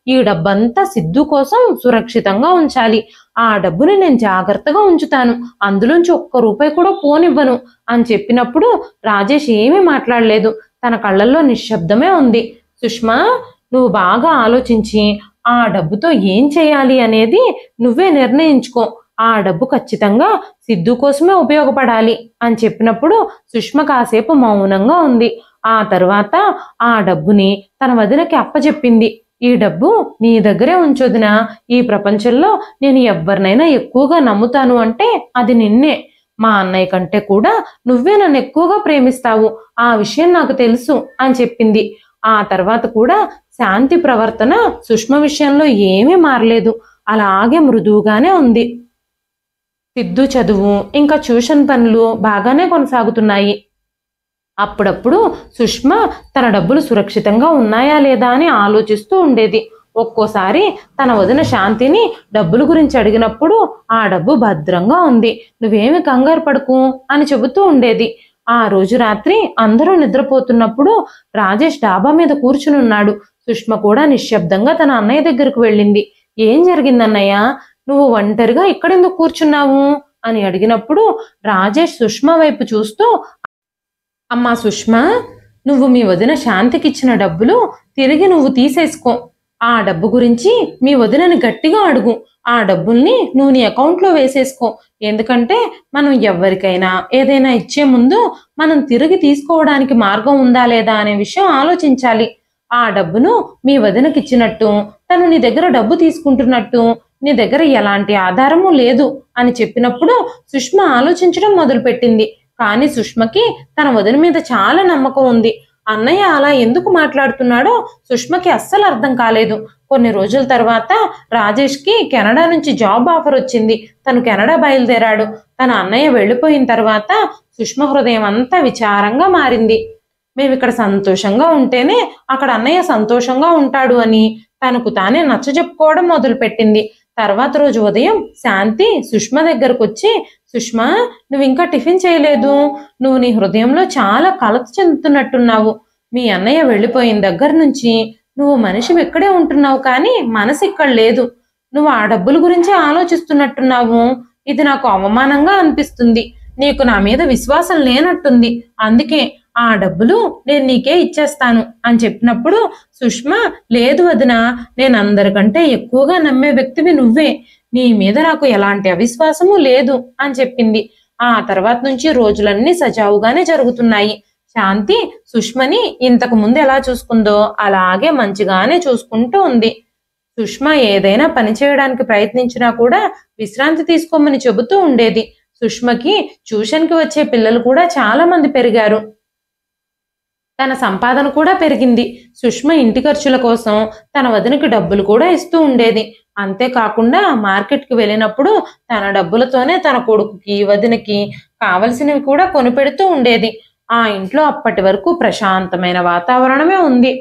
ఈ డబ్బంతా సిద్ధు కోసం సురక్షితంగా ఉంచాలి. ఆ డబ్బుని నేను జాగ్రత్తగా ఉంచుతాను. అందులోంచి ఒక్క రూపాయి కూడా పోనివ్వను అని చెప్పినప్పుడు రాజేష్ ఏమీ మాట్లాడలేదు. తన కళ్ళల్లో నిశ్శబ్దమే ఉంది. సుష్మా, నువ్వు బాగా ఆలోచించి ఆ డబ్బుతో ఏం చేయాలి అనేది నువ్వే నిర్ణయించుకో. ఆ డబ్బు ఖచ్చితంగా సిద్ధు కోసమే ఉపయోగపడాలి అని చెప్పినప్పుడు సుష్మ కాసేపు మౌనంగా ఉంది. ఆ తర్వాత ఆ డబ్బుని తన వదినకి అప్పచెప్పింది. ఈ డబ్బు నీ దగ్గరే ఉంచొదినా. ఈ ప్రపంచంలో నేను ఎవరినైనా ఎక్కువగా నమ్ముతాను అంటే అది నిన్నే. మా అన్నయ్య కంటే కూడా నువ్వే నన్ను ఎక్కువగా ప్రేమిస్తావు. ఆ విషయం నాకు తెలుసు అని చెప్పింది. ఆ తర్వాత కూడా శాంతి ప్రవర్తన సుష్మ విషయంలో ఏమీ మారలేదు. అలాగే మృదువుగానే ఉంది. సిద్ధు చదువు ఇంకా ట్యూషన్ పనులు బాగానే కొనసాగుతున్నాయి. అప్పుడప్పుడు సుష్మ తన డబ్బులు సురక్షితంగా ఉన్నాయా లేదా అని ఆలోచిస్తూ ఉండేది. ఒక్కోసారి తన వదిన శాంతిని డబ్బుల గురించి అడిగినప్పుడు ఆ డబ్బు భద్రంగా ఉంది, నువ్వేమి కంగారు పడకు అని చెబుతూ ఉండేది. ఆ రోజు రాత్రి అందరూ నిద్రపోతున్నప్పుడు రాజేష్ డాబా మీద కూర్చునున్నాడు. సుష్మ కూడా నిశ్శబ్దంగా తన అన్నయ్య దగ్గరకు వెళ్ళింది. ఏం జరిగిందన్నయ్య, నువ్వు ఒంటరిగా ఇక్కడెందుకు కూర్చున్నావు అని అడిగినప్పుడు రాజేష్ సుష్మ వైపు చూస్తూ, అమ్మా సుష్మ, నువ్వు మీ వదిన శాంతికి ఇచ్చిన డబ్బులు తిరిగి నువ్వు తీసేసుకో. ఆ డబ్బు గురించి మీ వదినని గట్టిగా అడుగు. ఆ డబ్బుల్ని నువ్వు నీ అకౌంట్లో వేసేసుకో. ఎందుకంటే మనం ఎవరికైనా ఏదైనా ఇచ్చే ముందు మనం తిరిగి తీసుకోవడానికి మార్గం ఉందా లేదా అనే విషయం ఆలోచించాలి. ఆ డబ్బును మీ వదినకి ఇచ్చినట్టు, తను నీ దగ్గర డబ్బు తీసుకుంటున్నట్టు నీ దగ్గర ఎలాంటి ఆధారము లేదు అని చెప్పినప్పుడు సుష్మ ఆలోచించడం మొదలుపెట్టింది. కానీ సుష్మకి తన వదిన మీద చాలా నమ్మకం ఉంది. అన్నయ్య అలా ఎందుకు మాట్లాడుతున్నాడో సుష్మకి అస్సలు అర్థం కాలేదు. కొన్ని రోజుల తర్వాత రాజేష్కి కెనడా నుంచి జాబ్ ఆఫర్ వచ్చింది. తను కెనడా బయలుదేరాడు. తన అన్నయ్య వెళ్ళిపోయిన తర్వాత సుష్మ హృదయం అంతా విచారంగా మారింది. మేము ఇక్కడ సంతోషంగా ఉంటేనే అక్కడ అన్నయ్య సంతోషంగా ఉంటాడు అని తనకు తానే నచ్చజెప్పుకోవడం మొదలుపెట్టింది. తర్వాత రోజు ఉదయం శాంతి సుష్మ దగ్గరకు వచ్చి, సుష్మా, నువ్వు ఇంకా టిఫిన్ చేయలేదు. నువ్వు నీ హృదయంలో చాలా కలత చెందుతున్నట్టున్నావు. మీ అన్నయ్య వెళ్ళిపోయిన దగ్గర నుంచి నువ్వు మనిషి ఇక్కడే ఉంటున్నావు కానీ మనసు ఇక్కడ లేదు. నువ్వు ఆ డబ్బుల గురించి ఆలోచిస్తున్నట్టున్నావు. ఇది నాకు అవమానంగా అనిపిస్తుంది. నీకు నా మీద విశ్వాసం లేనట్టుంది. అందుకే ఆ డబ్బులు నేను నీకే ఇచ్చేస్తాను అని చెప్పినప్పుడు సుష్మ, లేదు వదినా, నేను అందరికంటే ఎక్కువగా నమ్మే వ్యక్తివి నువ్వే. నీ మీద నాకు ఎలాంటి అవిశ్వాసము లేదు అని చెప్పింది. ఆ తర్వాత నుంచి రోజులన్నీ సజావుగానే జరుగుతున్నాయి. శాంతి సుష్మని ఇంతకు ముందు ఎలా చూసుకుందో అలాగే మంచిగానే చూసుకుంటూ ఉంది. సుష్మ ఏదైనా పని చేయడానికి ప్రయత్నించినా కూడా విశ్రాంతి తీసుకోమని చెబుతూ ఉండేది. సుష్మకి ట్యూషన్కి వచ్చే పిల్లలు కూడా చాలా మంది పెరిగారు. తన సంపాదన కూడా పెరిగింది. సుష్మ ఇంటి ఖర్చుల కోసం తన వదినకి డబ్బులు కూడా ఇస్తూ ఉండేది. అంతేకాకుండా మార్కెట్కి వెళ్ళినప్పుడు తన డబ్బులతోనే తన కొడుకుకి వదినకి కావలసినవి కూడా కొనిపెడుతూ ఉండేది. ఆ ఇంట్లో అప్పటి వరకు ప్రశాంతమైన వాతావరణమే ఉంది.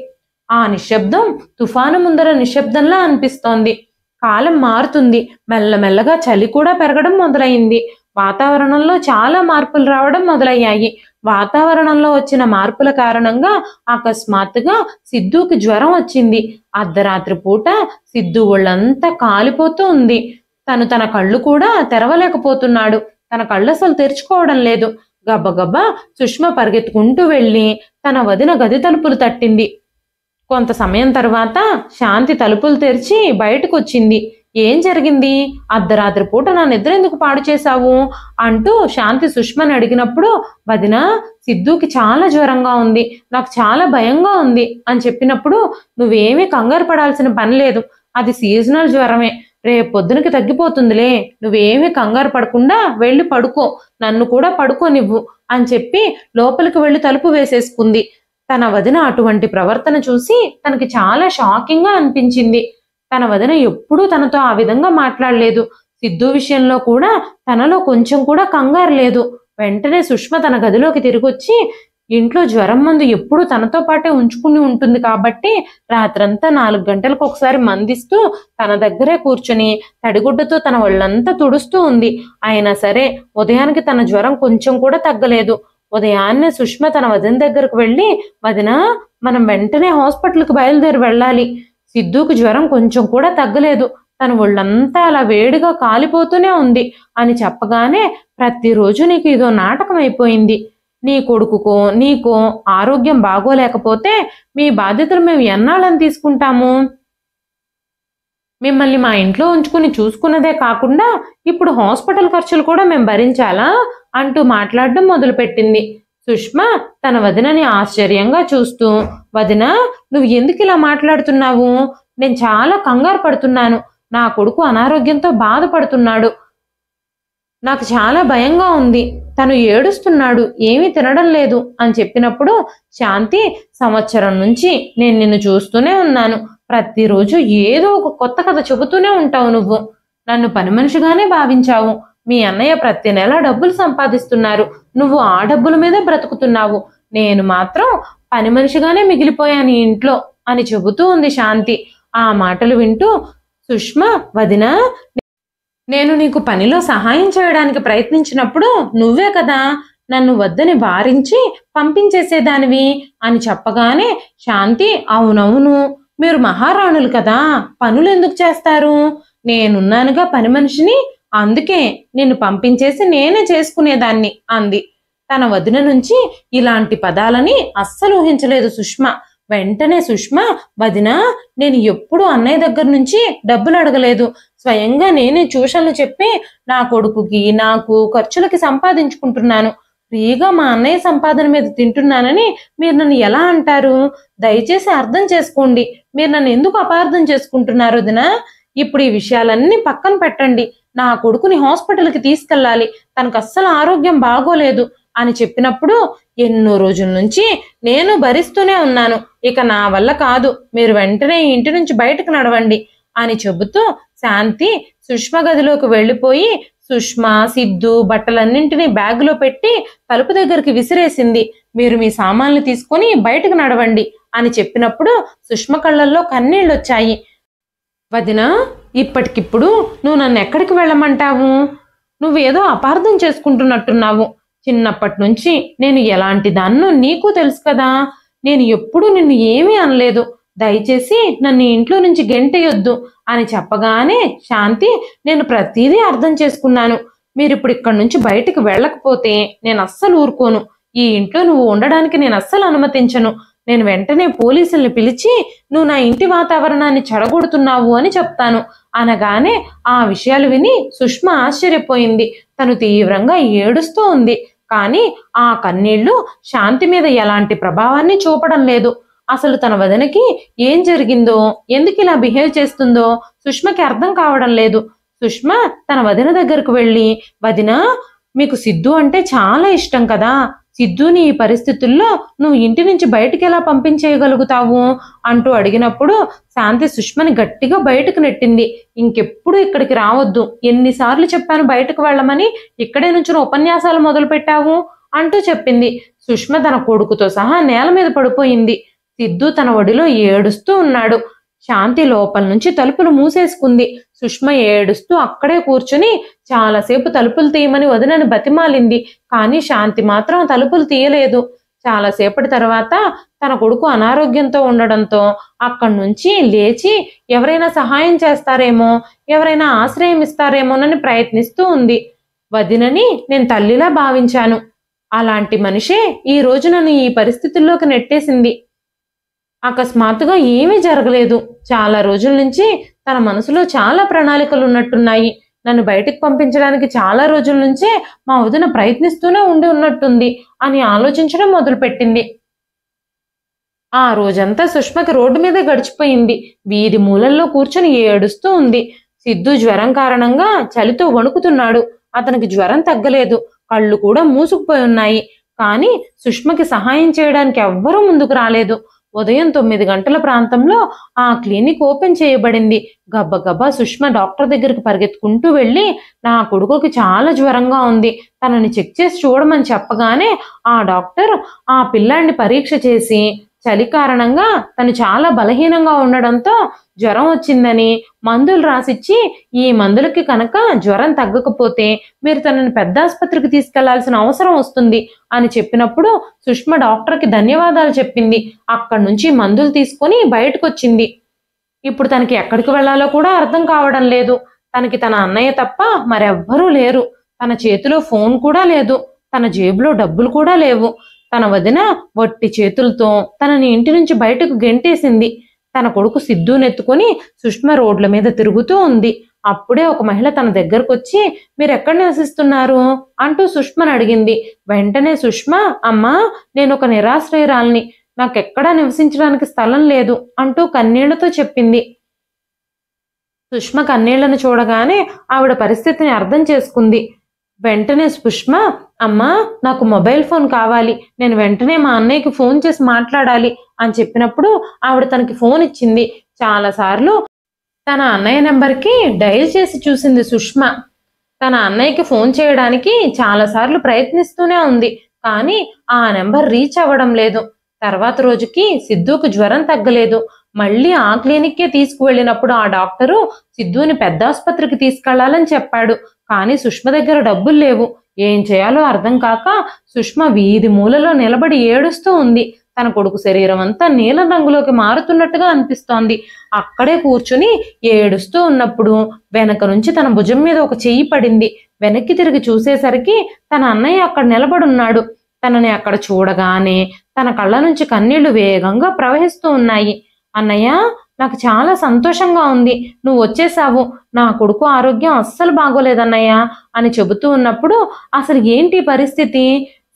ఆ నిశ్శబ్దం తుఫాను ముందర నిశ్శబ్దంలా అనిపిస్తోంది. కాలం మారుతుంది. మెల్లమెల్లగా చలి కూడా పెరగడం మొదలైంది. వాతావరణంలో చాలా మార్పులు రావడం మొదలయ్యాయి. వాతావరణంలో వచ్చిన మార్పుల కారణంగా అకస్మాత్తుగా సిద్ధుకి జ్వరం వచ్చింది. అర్ధరాత్రి పూట సిద్ధు ఒళ్ళంతా కాలిపోతూ ఉంది. తన కళ్ళు కూడా తెరవలేకపోతున్నాడు. తన కళ్ళు అసలు తెరుచుకోవడం లేదు. గబగబా సుష్మ పరిగెత్తుకుంటూ వెళ్ళి తన వదిన గది తలుపులు తట్టింది. కొంత సమయం తర్వాత శాంతి తలుపులు తెరిచి బయటకు వచ్చింది. ఏం జరిగింది? అర్ధరాత్రి పూట నా నిద్ర ఎందుకు పాడు చేశావు అంటూ శాంతి సుష్మని అడిగినప్పుడు, వదిన సిద్ధుకి చాలా జ్వరంగా ఉంది, నాకు చాలా భయంగా ఉంది అని చెప్పినప్పుడు, నువ్వేమీ కంగారు పడాల్సిన పని లేదు, అది సీజనల్ జ్వరమే, రేపు పొద్దునకి తగ్గిపోతుందిలే, నువ్వేమీ కంగారు పడకుండా వెళ్ళి పడుకో, నన్ను కూడా పడుకోనివ్వు అని చెప్పి లోపలికి వెళ్ళి తలుపు వేసేసుకుంది. తన వదిన అటువంటి ప్రవర్తన చూసి తనకి చాలా షాకింగ్ గా అనిపించింది. తన వదిన ఎప్పుడూ తనతో ఆ విధంగా మాట్లాడలేదు. సిద్ధు విషయంలో కూడా తనలో కొంచెం కూడా కంగారు లేదు. వెంటనే సుష్మ తన గదిలోకి తిరిగొచ్చి, ఇంట్లో జ్వరం మందు ఎప్పుడూ తనతో పాటే ఉంచుకుని ఉంటుంది కాబట్టి రాత్రంతా 4 గంటలకు ఒకసారి మందిస్తూ తన దగ్గరే కూర్చొని తడిగుడ్డతో తన ఒళ్ళంతా తుడుస్తూ ఉంది. అయినా సరే ఉదయానికి తన జ్వరం కొంచెం కూడా తగ్గలేదు. ఉదయాన్నే సుష్మ తన వదిన దగ్గరకు వెళ్ళి, వదిన మనం వెంటనే హాస్పిటల్కి బయలుదేరి వెళ్ళాలి, సిద్ధుకు జ్వరం కొంచెం కూడా తగ్గలేదు, తన ఒళ్ళంతా అలా వేడిగా కాలిపోతూనే ఉంది అని చెప్పగానే, ప్రతిరోజు నీకు ఇదో నాటకం అయిపోయింది, నీ కొడుకుకో నీకో ఆరోగ్యం బాగోలేకపోతే మీ బాధ్యతలు మేము ఎన్నాళ్ళని తీసుకుంటాము, మిమ్మల్ని మా ఇంట్లో ఉంచుకుని చూసుకున్నదే కాకుండా ఇప్పుడు హాస్పిటల్ ఖర్చులు కూడా మేము భరించాలా అంటూ మాట్లాడడం మొదలుపెట్టింది. సుష్మ తన వదినని ఆశ్చర్యంగా చూస్తూ, వదిన నువ్వు ఎందుకు ఇలా మాట్లాడుతున్నావు, నేను చాలా కంగారు పడుతున్నాను, నా కొడుకు అనారోగ్యంతో బాధపడుతున్నాడు, నాకు చాలా భయంగా ఉంది, తను ఏడుస్తున్నాడు, ఏమీ తినడం లేదు అని చెప్పినప్పుడు, శాంతి సంవత్సరం నుంచి నేను నిన్ను చూస్తూనే ఉన్నాను, ప్రతిరోజు ఏదో ఒక కొత్త కథ చెబుతూనే ఉంటావు, నువ్వు నన్ను పని మనిషిగానే భావించావు, మీ అన్నయ్య ప్రతి నెల డబ్బులు సంపాదిస్తున్నారు, నువ్వు ఆ డబ్బుల మీదే బ్రతుకుతున్నావు, నేను మాత్రం పని మనిషిగానే మిగిలిపోయాను ఇంట్లో అని చెబుతూ ఉంది శాంతి. ఆ మాటలు వింటూ సుష్మ, వదిన నేను నీకు పనిలో సహాయం చేయడానికి ప్రయత్నించినప్పుడు నువ్వే కదా నన్ను వద్దని వారించి పంపించేసేదానివి అని చెప్పగానే శాంతి, అవునవును మీరు మహారాణులు కదా, పనులు ఎందుకు చేస్తారు, నేనున్నానుగా పని మనిషిని, అందుకే నిన్ను పంపించేసి నేనే చేసుకునేదాన్ని అంది. తన వదిన నుంచి ఇలాంటి పదాలని అస్సలు ఊహించలేదు సుష్మ. వెంటనే సుష్మ, వదిన నేను ఎప్పుడూ అన్నయ్య దగ్గర నుంచి డబ్బులు అడగలేదు, స్వయంగా నేనే ట్యూషన్లు చెప్పి నా కొడుకుకి నాకు ఖర్చులకి సంపాదించుకుంటున్నాను, ఫ్రీగా మా అన్నయ్య సంపాదన మీద తింటున్నానని మీరు నన్ను ఎలా అంటారు, దయచేసి అర్థం చేసుకోండి, మీరు నన్ను ఎందుకు అపార్థం చేసుకుంటున్నారు వదిన, ఇప్పుడు ఈ విషయాలన్నీ పక్కన పెట్టండి, నా కొడుకుని హాస్పిటల్కి తీసుకెళ్ళాలి, తనకు అస్సలు ఆరోగ్యం బాగోలేదు అని చెప్పినప్పుడు, ఎన్నో రోజుల నుంచి నేను భరిస్తూనే ఉన్నాను, ఇక నా వల్ల కాదు, మీరు వెంటనే ఇంటి నుంచి బయటకు నడవండి అని చెబుతూ శాంతి సుష్మ గదిలోకి వెళ్ళిపోయి సుష్మ సిద్ధు బట్టలన్నింటినీ బ్యాగులో పెట్టి తలుపు దగ్గరికి విసిరేసింది. మీరు మీ సామాన్లు తీసుకొని బయటకు నడవండి అని చెప్పినప్పుడు సుష్మ కళ్ళల్లో కన్నీళ్ళు వచ్చాయి. వదిన ఇప్పటికిప్పుడు నువ్వు నన్ను ఎక్కడికి వెళ్ళమంటావు, నువ్వేదో అపార్థం చేసుకుంటున్నట్టున్నావు, చిన్నప్పటి నుంచి నేను ఎలాంటి దాన్నో నీకు తెలుసు కదా, నేను ఎప్పుడు నిన్ను ఏమీ అనలేదు, దయచేసి నన్ను ఇంట్లో నుంచి గెంటేయొద్దు అని చెప్పగానే శాంతి, నేను ప్రతిదీ అర్థం చేసుకున్నాను, మీరిప్పుడు ఇక్కడి నుంచి బయటికి వెళ్ళకపోతే నేను అస్సలు ఊరుకోను, ఈ ఇంట్లో నువ్వు ఉండడానికి నేను అస్సలు అనుమతించను, నేను వెంటనే పోలీసుల్ని పిలిచి నువ్వు నా ఇంటి వాతావరణాన్ని చెడగొడుతున్నావు అని చెప్తాను అనగానే ఆ విషయాలు విని సుష్మ ఆశ్చర్యపోయింది. తను తీవ్రంగా ఏడుస్తూ ఉంది. కానీ ఆ కన్నీళ్లు శాంతి మీద ఎలాంటి ప్రభావాన్ని చూపడం లేదు. అసలు తన వదినకి ఏం జరిగిందో, ఎందుకు ఇలా బిహేవ్ చేస్తుందో సుష్మకి అర్థం కావడం లేదు. సుష్మ తన వదిన దగ్గరకు వెళ్ళి, వదినా, మీకు సిద్ధు అంటే చాలా ఇష్టం కదా, సిద్ధుని ఈ పరిస్థితుల్లో నువ్వు ఇంటి నుంచి బయటికి ఎలా పంపించేయగలుగుతావు అంటూ అడిగినప్పుడు శాంతి సుష్మని గట్టిగా బయటకు నెట్టింది. ఇంకెప్పుడు ఇక్కడికి రావద్దు, ఎన్నిసార్లు చెప్పాను బయటకు వెళ్ళమని, ఇక్కడే నుంచి ఉపన్యాసాలు మొదలు పెట్టావు అంటూ చెప్పింది. సుష్మ తన కొడుకుతో సహా నేల మీద పడిపోయింది. సిద్ధు తన ఒడిలో ఏడుస్తూ ఉన్నాడు. శాంతి లోపల నుంచి తలుపులు మూసేసుకుంది. సుష్మ ఏడుస్తూ అక్కడే కూర్చుని చాలాసేపు తలుపులు తీయమని వదినని బతిమాలింది. కానీ శాంతి మాత్రం తలుపులు తీయలేదు. చాలాసేపటి తర్వాత తన కొడుకు అనారోగ్యంతో ఉండడంతో అక్కడి నుంచి లేచి ఎవరైనా సహాయం చేస్తారేమో, ఎవరైనా ఆశ్రయం ఇస్తారేమోనని ప్రయత్నిస్తూ ఉంది. వదినని నేను తల్లిలా భావించాను. అలాంటి మనిషే ఈ రోజు నన్ను ఈ పరిస్థితుల్లోకి నెట్టేసింది. అకస్మాత్తుగా ఏమీ జరగలేదు. చాలా రోజుల నుంచి తన మనసులో చాలా ప్రణాళికలు ఉన్నట్టున్నాయి. నన్ను బయటకు పంపించడానికి చాలా రోజుల నుంచే మా వదిన ప్రయత్నిస్తూనే ఉన్నట్టుంది అని ఆలోచించడం మొదలుపెట్టింది. ఆ రోజంతా సుష్మకి రోడ్డు మీద గడిచిపోయింది. వీధి మూలల్లో కూర్చొని ఏడుస్తూ ఉంది. సిద్ధు జ్వరం కారణంగా చలితో వణుకుతున్నాడు. అతనికి జ్వరం తగ్గలేదు. కళ్ళు కూడా మూసుకుపోయి ఉన్నాయి. కానీ సుష్మకి సహాయం చేయడానికి ఎవ్వరూ ముందుకు రాలేదు. ఉదయం 9 గంటల ప్రాంతంలో ఆ క్లినిక్ ఓపెన్ చేయబడింది. గబ్బగబ్బా సుష్మ డాక్టర్ దగ్గరికి పరిగెత్తుకుంటూ వెళ్ళి, నా కొడుకుకి చాలా జ్వరంగా ఉంది, తనని చెక్ చేసి చూడమని చెప్పగానే ఆ డాక్టర్ ఆ పిల్లాడిని పరీక్ష చేసి చలి కారణంగా తను చాలా బలహీనంగా ఉండడంతో జ్వరం వచ్చిందని మందులు రాసిచ్చి, ఈ మందులకి కనుక జ్వరం తగ్గకపోతే మీరు తనని పెద్ద ఆసుపత్రికి తీసుకెళ్లాల్సిన అవసరం వస్తుంది అని చెప్పినప్పుడు సుష్మ డాక్టర్కి ధన్యవాదాలు చెప్పింది. అక్కడి నుంచి మందులు తీసుకొని బయటకు వచ్చింది. ఇప్పుడు తనకి ఎక్కడికి వెళ్లాలో కూడా అర్థం కావడం లేదు. తనకి తన అన్నయ్య తప్ప మరెవ్వరూ లేరు. తన చేతిలో ఫోన్ కూడా లేదు. తన జేబులో డబ్బులు కూడా లేవు. తన వదిన వట్టి చేతులతో తనని ఇంటి నుంచి బయటకు గెంటేసింది. తన కొడుకు సిద్ధునెత్తుకొని సుష్మ రోడ్ల మీద తిరుగుతూ ఉంది. అప్పుడే ఒక మహిళ తన దగ్గరకు వచ్చి, మీరెక్కడ నివసిస్తున్నారు అంటూ సుష్మను అడిగింది. వెంటనే సుష్మ, అమ్మా, నేను ఒక నిరాశ్రయురాల్ని, నాకెక్కడా నివసించడానికి స్థలం లేదు అంటూ కన్నీళ్లతో చెప్పింది. సుష్మ కన్నీళ్లను చూడగానే ఆవిడ పరిస్థితిని అర్థం చేసుకుంది. వెంటనే సుష్మ, అమ్మా, నాకు మొబైల్ ఫోన్ కావాలి, నేను వెంటనే మా అన్నయ్యకి ఫోన్ చేసి మాట్లాడాలి అని చెప్పినప్పుడు ఆవిడ తనకి ఫోన్ ఇచ్చింది. చాలాసార్లు తన అన్నయ్య నెంబర్కి డయల్ చేసి చూసింది సుష్మ. తన అన్నయ్యకి ఫోన్ చేయడానికి చాలాసార్లు ప్రయత్నిస్తూనే ఉంది. కానీ ఆ నెంబర్ రీచ్ అవ్వడం లేదు. తర్వాత రోజుకి సిద్ధుకు జ్వరం తగ్గలేదు. మళ్ళీ ఆ క్లినిక్కే తీసుకువెళ్ళినప్పుడు ఆ డాక్టరు సిద్ధుని పెద్ద ఆసుపత్రికి తీసుకెళ్లాలని చెప్పాడు. కానీ సుష్మ దగ్గర డబ్బులు లేవు. ఏం చేయాలో అర్థం కాక సుష్మ వీధి మూలలో నిలబడి ఏడుస్తూ ఉంది. తన కొడుకు శరీరం అంతా నీలం రంగులోకి మారుతున్నట్టుగా అనిపిస్తోంది. అక్కడే కూర్చుని ఏడుస్తూ ఉన్నప్పుడు వెనక నుంచి తన భుజం మీద ఒక చెయ్యి పడింది. వెనక్కి తిరిగి చూసేసరికి తన అన్నయ్య అక్కడ నిలబడున్నాడు. తనని అక్కడ చూడగానే తన కళ్ళ నుంచి కన్నీళ్లు వేగంగా ప్రవహిస్తూ ఉన్నాయి. అన్నయ్య, నాకు చాలా సంతోషంగా ఉంది, నువ్వు వచ్చేసావు, నా కొడుకు ఆరోగ్యం అస్సలు బాగోలేదన్నయ్య అని చెబుతూ ఉన్నప్పుడు, అసలు ఏంటి పరిస్థితి,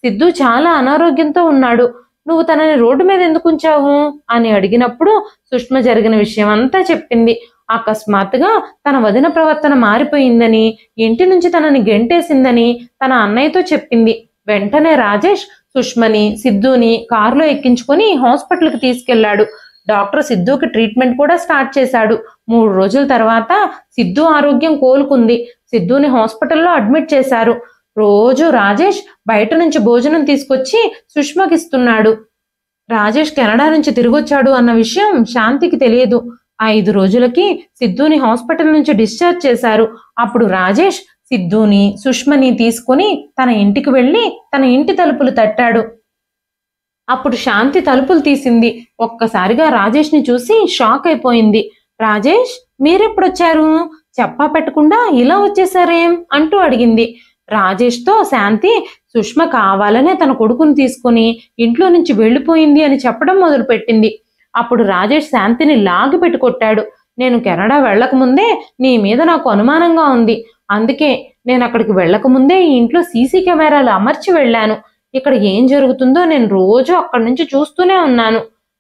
సిద్ధు చాలా అనారోగ్యంతో ఉన్నాడు, నువ్వు తనని రోడ్డు మీద ఎందుకు ఉంచావు అని అడిగినప్పుడు సుష్మ జరిగిన విషయం అంతా చెప్పింది. అకస్మాత్తుగా తన వదిన ప్రవర్తన మారిపోయిందని, ఇంటి నుంచి తనని గెంటేసిందని తన అన్నయ్యతో చెప్పింది. వెంటనే రాజేష్ సుష్మని సిద్ధుని కారులో ఎక్కించుకొని హాస్పిటల్కి తీసుకెళ్లాడు. డాక్టర్ సిద్ధుకి ట్రీట్మెంట్ కూడా స్టార్ట్ చేశాడు. 3 రోజుల తర్వాత సిద్ధు ఆరోగ్యం కోలుకుంది. సిద్ధుని హాస్పిటల్లో అడ్మిట్ చేశారు. రోజు రాజేష్ బయట నుంచి భోజనం తీసుకొచ్చి సుష్మకి ఇస్తున్నాడు. రాజేష్ కెనడా నుంచి తిరిగొచ్చాడు అన్న విషయం శాంతికి తెలియదు. 5 రోజులకి సిద్ధుని హాస్పిటల్ నుంచి డిశ్చార్జ్ చేశారు. అప్పుడు రాజేష్ సిద్ధుని సుష్మని తీసుకుని తన ఇంటికి వెళ్ళి తన ఇంటి తలుపులు తట్టాడు. అప్పుడు శాంతి తలుపులు తీసింది. ఒక్కసారిగా రాజేష్ ని చూసి షాక్ అయిపోయింది. రాజేష్, మీరెప్పుడొచ్చారు, చెప్పా పెట్టకుండా ఇలా వచ్చేసారేం అంటూ అడిగింది. రాజేష్తో శాంతి సుష్మ కావాలనే తన కొడుకుని తీసుకుని ఇంట్లో నుంచి వెళ్ళిపోయింది అని చెప్పడం మొదలుపెట్టింది. అప్పుడు రాజేష్ శాంతిని లాగి పెట్టి కొట్టాడు. నేను కెనడా వెళ్ళకముందే నీ మీద నాకు అనుమానంగా ఉంది. అందుకే నేను అక్కడికి వెళ్ళకముందే ఈ ఇంట్లో సీసీ కెమెరాలు అమర్చి వెళ్ళాను. ఇక్కడ ఏం జరుగుతుందో నేను రోజు అక్కడి నుంచి చూస్తూనే ఉన్నాను.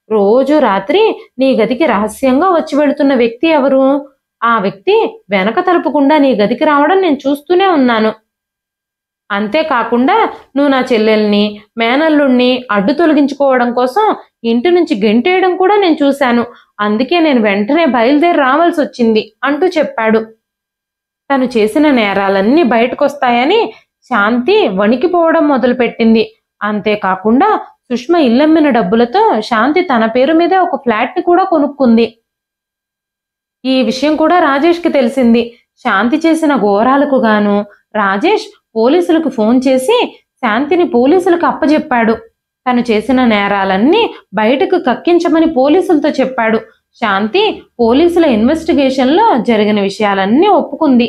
రోజు రాత్రి నీ గదికి రహస్యంగా వచ్చి వెళుతున్న వ్యక్తి ఎవరు? ఆ వ్యక్తి వెనక తలుపుకుండా నీ గదికి రావడం నేను చూస్తూనే ఉన్నాను. అంతేకాకుండా నువ్వు నా చెల్లెల్ని మేనల్లుణ్ణి అడ్డు తొలగించుకోవడం కోసం ఇంటి నుంచి గెంటేయడం కూడా నేను చూశాను. అందుకే నేను వెంటనే బయలుదేరి రావాల్సి వచ్చింది అంటూ చెప్పాడు. తను చేసిన నేరాలన్నీ బయటకొస్తాయని శాంతి వణికిపోవడం మొదలుపెట్టింది. అంతేకాకుండా సుష్మ ఇల్లమ్మిన డబ్బులతో శాంతి తన పేరు మీదే ఒక ఫ్లాట్ ని కూడా కొనుక్కుంది. ఈ విషయం కూడా రాజేష్కి తెలిసింది. శాంతి చేసిన ఘోరాలకు గాను రాజేష్ పోలీసులకు ఫోన్ చేసి శాంతిని పోలీసులకు అప్పచెప్పాడు. తను చేసిన నేరాలన్నీ బయటకు కక్కించమని పోలీసులతో చెప్పాడు. శాంతి పోలీసుల ఇన్వెస్టిగేషన్లో జరిగిన విషయాలన్నీ ఒప్పుకుంది.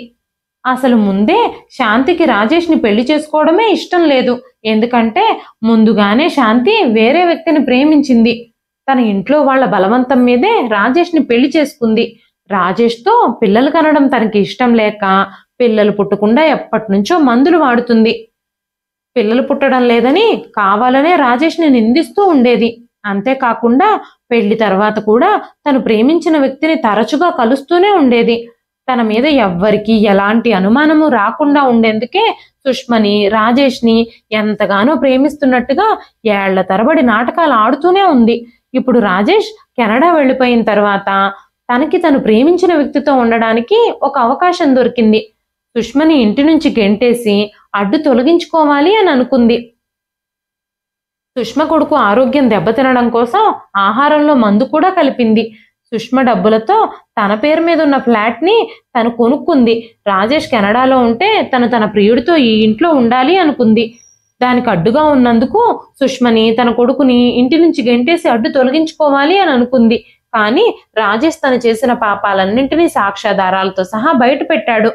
అసలు ముందే శాంతికి రాజేష్ని పెళ్లి చేసుకోవడమే ఇష్టం లేదు. ఎందుకంటే ముందుగానే శాంతి వేరే వ్యక్తిని ప్రేమించింది. తన ఇంట్లో వాళ్ళ బలవంతం మీదే రాజేష్ని పెళ్లి చేసుకుంది. రాజేష్తో పిల్లలు కనడం తనకి ఇష్టం లేక పిల్లలు పుట్టకుండా ఎప్పటి నుంచో మందులు వాడుతుంది. పిల్లలు పుట్టడం లేదని కావాలనే రాజేష్ని నిందిస్తూ ఉండేది. అంతేకాకుండా పెళ్లి తర్వాత కూడా తను ప్రేమించిన వ్యక్తిని తరచుగా కలుస్తూనే ఉండేది. తన మీద ఎవ్వరికి ఎలాంటి అనుమానము రాకుండా ఉండేందుకే సుష్మని రాజేష్ని ఎంతగానో ప్రేమిస్తున్నట్టుగా ఏళ్ల తరబడి నాటకాలు ఆడుతూనే ఉంది. ఇప్పుడు రాజేష్ కెనడా వెళ్ళిపోయిన తర్వాత తనకి తను ప్రేమించిన వ్యక్తితో ఉండడానికి ఒక అవకాశం దొరికింది. సుష్మని ఇంటి నుంచి గెంటేసి అడ్డు తొలగించుకోవాలి అని అనుకుంది. సుష్మ కొడుకు ఆరోగ్యం దెబ్బతినడం కోసం ఆహారంలో మందు కూడా కలిపింది. సుష్మ డబ్బులతో తన పేరు మీద ఉన్న ఫ్లాట్ ని తను కొనుక్కుంది. రాజేష్ కెనడాలో ఉంటే తన ప్రియుడితో ఈ ఇంట్లో ఉండాలి అనుకుంది. దానికి అడ్డుగా ఉన్నందుకు సుష్మని తన కొడుకుని ఇంటి నుంచి గెంటేసి అడ్డు తొలగించుకోవాలి అని అనుకుంది. కానీ రాజేష్ తను చేసిన పాపాలన్నింటినీ సాక్ష్యాధారాలతో సహా బయట పెట్టాడు.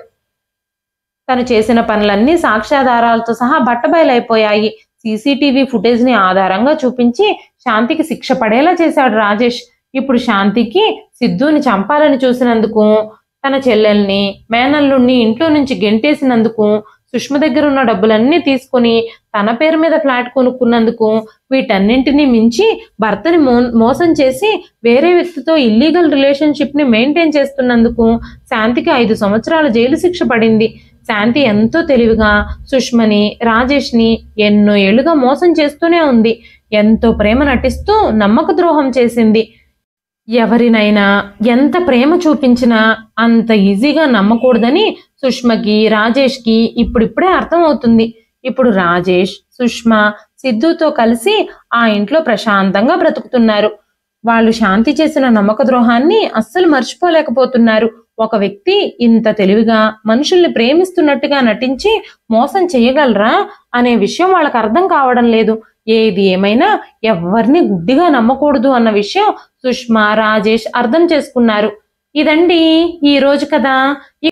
తను చేసిన పనులన్నీ సాక్ష్యాధారాలతో సహా బట్టబయలైపోయాయి. సీసీటీవీ ఫుటేజ్ ని ఆధారంగా చూపించి శాంతికి శిక్ష పడేలా చేశాడు రాజేష్. ఇప్పుడు శాంతికి సిద్ధుని చంపాలని చూసినందుకు, తన చెల్లెల్ని మేనల్లుణ్ణి ఇంట్లో నుంచి గెంటేసినందుకు, సుష్మ దగ్గర ఉన్న డబ్బులన్నీ తీసుకుని తన పేరు మీద ఫ్లాట్ కొనుక్కున్నందుకు, వీటన్నింటినీ మించి భర్తని మోసం చేసి వేరే వ్యక్తితో ఇల్లీగల్ రిలేషన్షిప్ ని మెయింటైన్ చేస్తున్నందుకు శాంతికి 5 సంవత్సరాల జైలు శిక్ష పడింది. శాంతి ఎంతో తెలివిగా సుష్మని రాజేష్ని ఎన్నో ఏళ్లుగా మోసం చేస్తూనే ఉంది. ఎంతో ప్రేమ నటిస్తూ నమ్మక ద్రోహం చేసింది. ఎవరినైనా ఎంత ప్రేమ చూపించినా అంత ఈజీగా నమ్మకూడదని సుష్మకి రాజేష్కి ఇప్పుడిప్పుడే అర్థమవుతుంది. ఇప్పుడు రాజేష్ సుష్మ సిద్ధుతో కలిసి ఆ ఇంట్లో ప్రశాంతంగా బ్రతుకుతున్నారు. వాళ్ళు శాంతి చేసిన నమ్మక ద్రోహాన్ని అస్సలు మర్చిపోలేకపోతున్నారు. ఒక వ్యక్తి ఇంత తెలివిగా మనుషుల్ని ప్రేమిస్తున్నట్టుగా నటించి మోసం చేయగలరా అనే విషయం వాళ్ళకి అర్థం కావడం లేదు. ఏది ఏమైనా ఎవరిని గుడ్డిగా నమ్మకూడదు అన్న విషయం సుష్మ రాజేష్ అర్థం చేసుకున్నారు. ఇదండి ఈ రోజు కథ.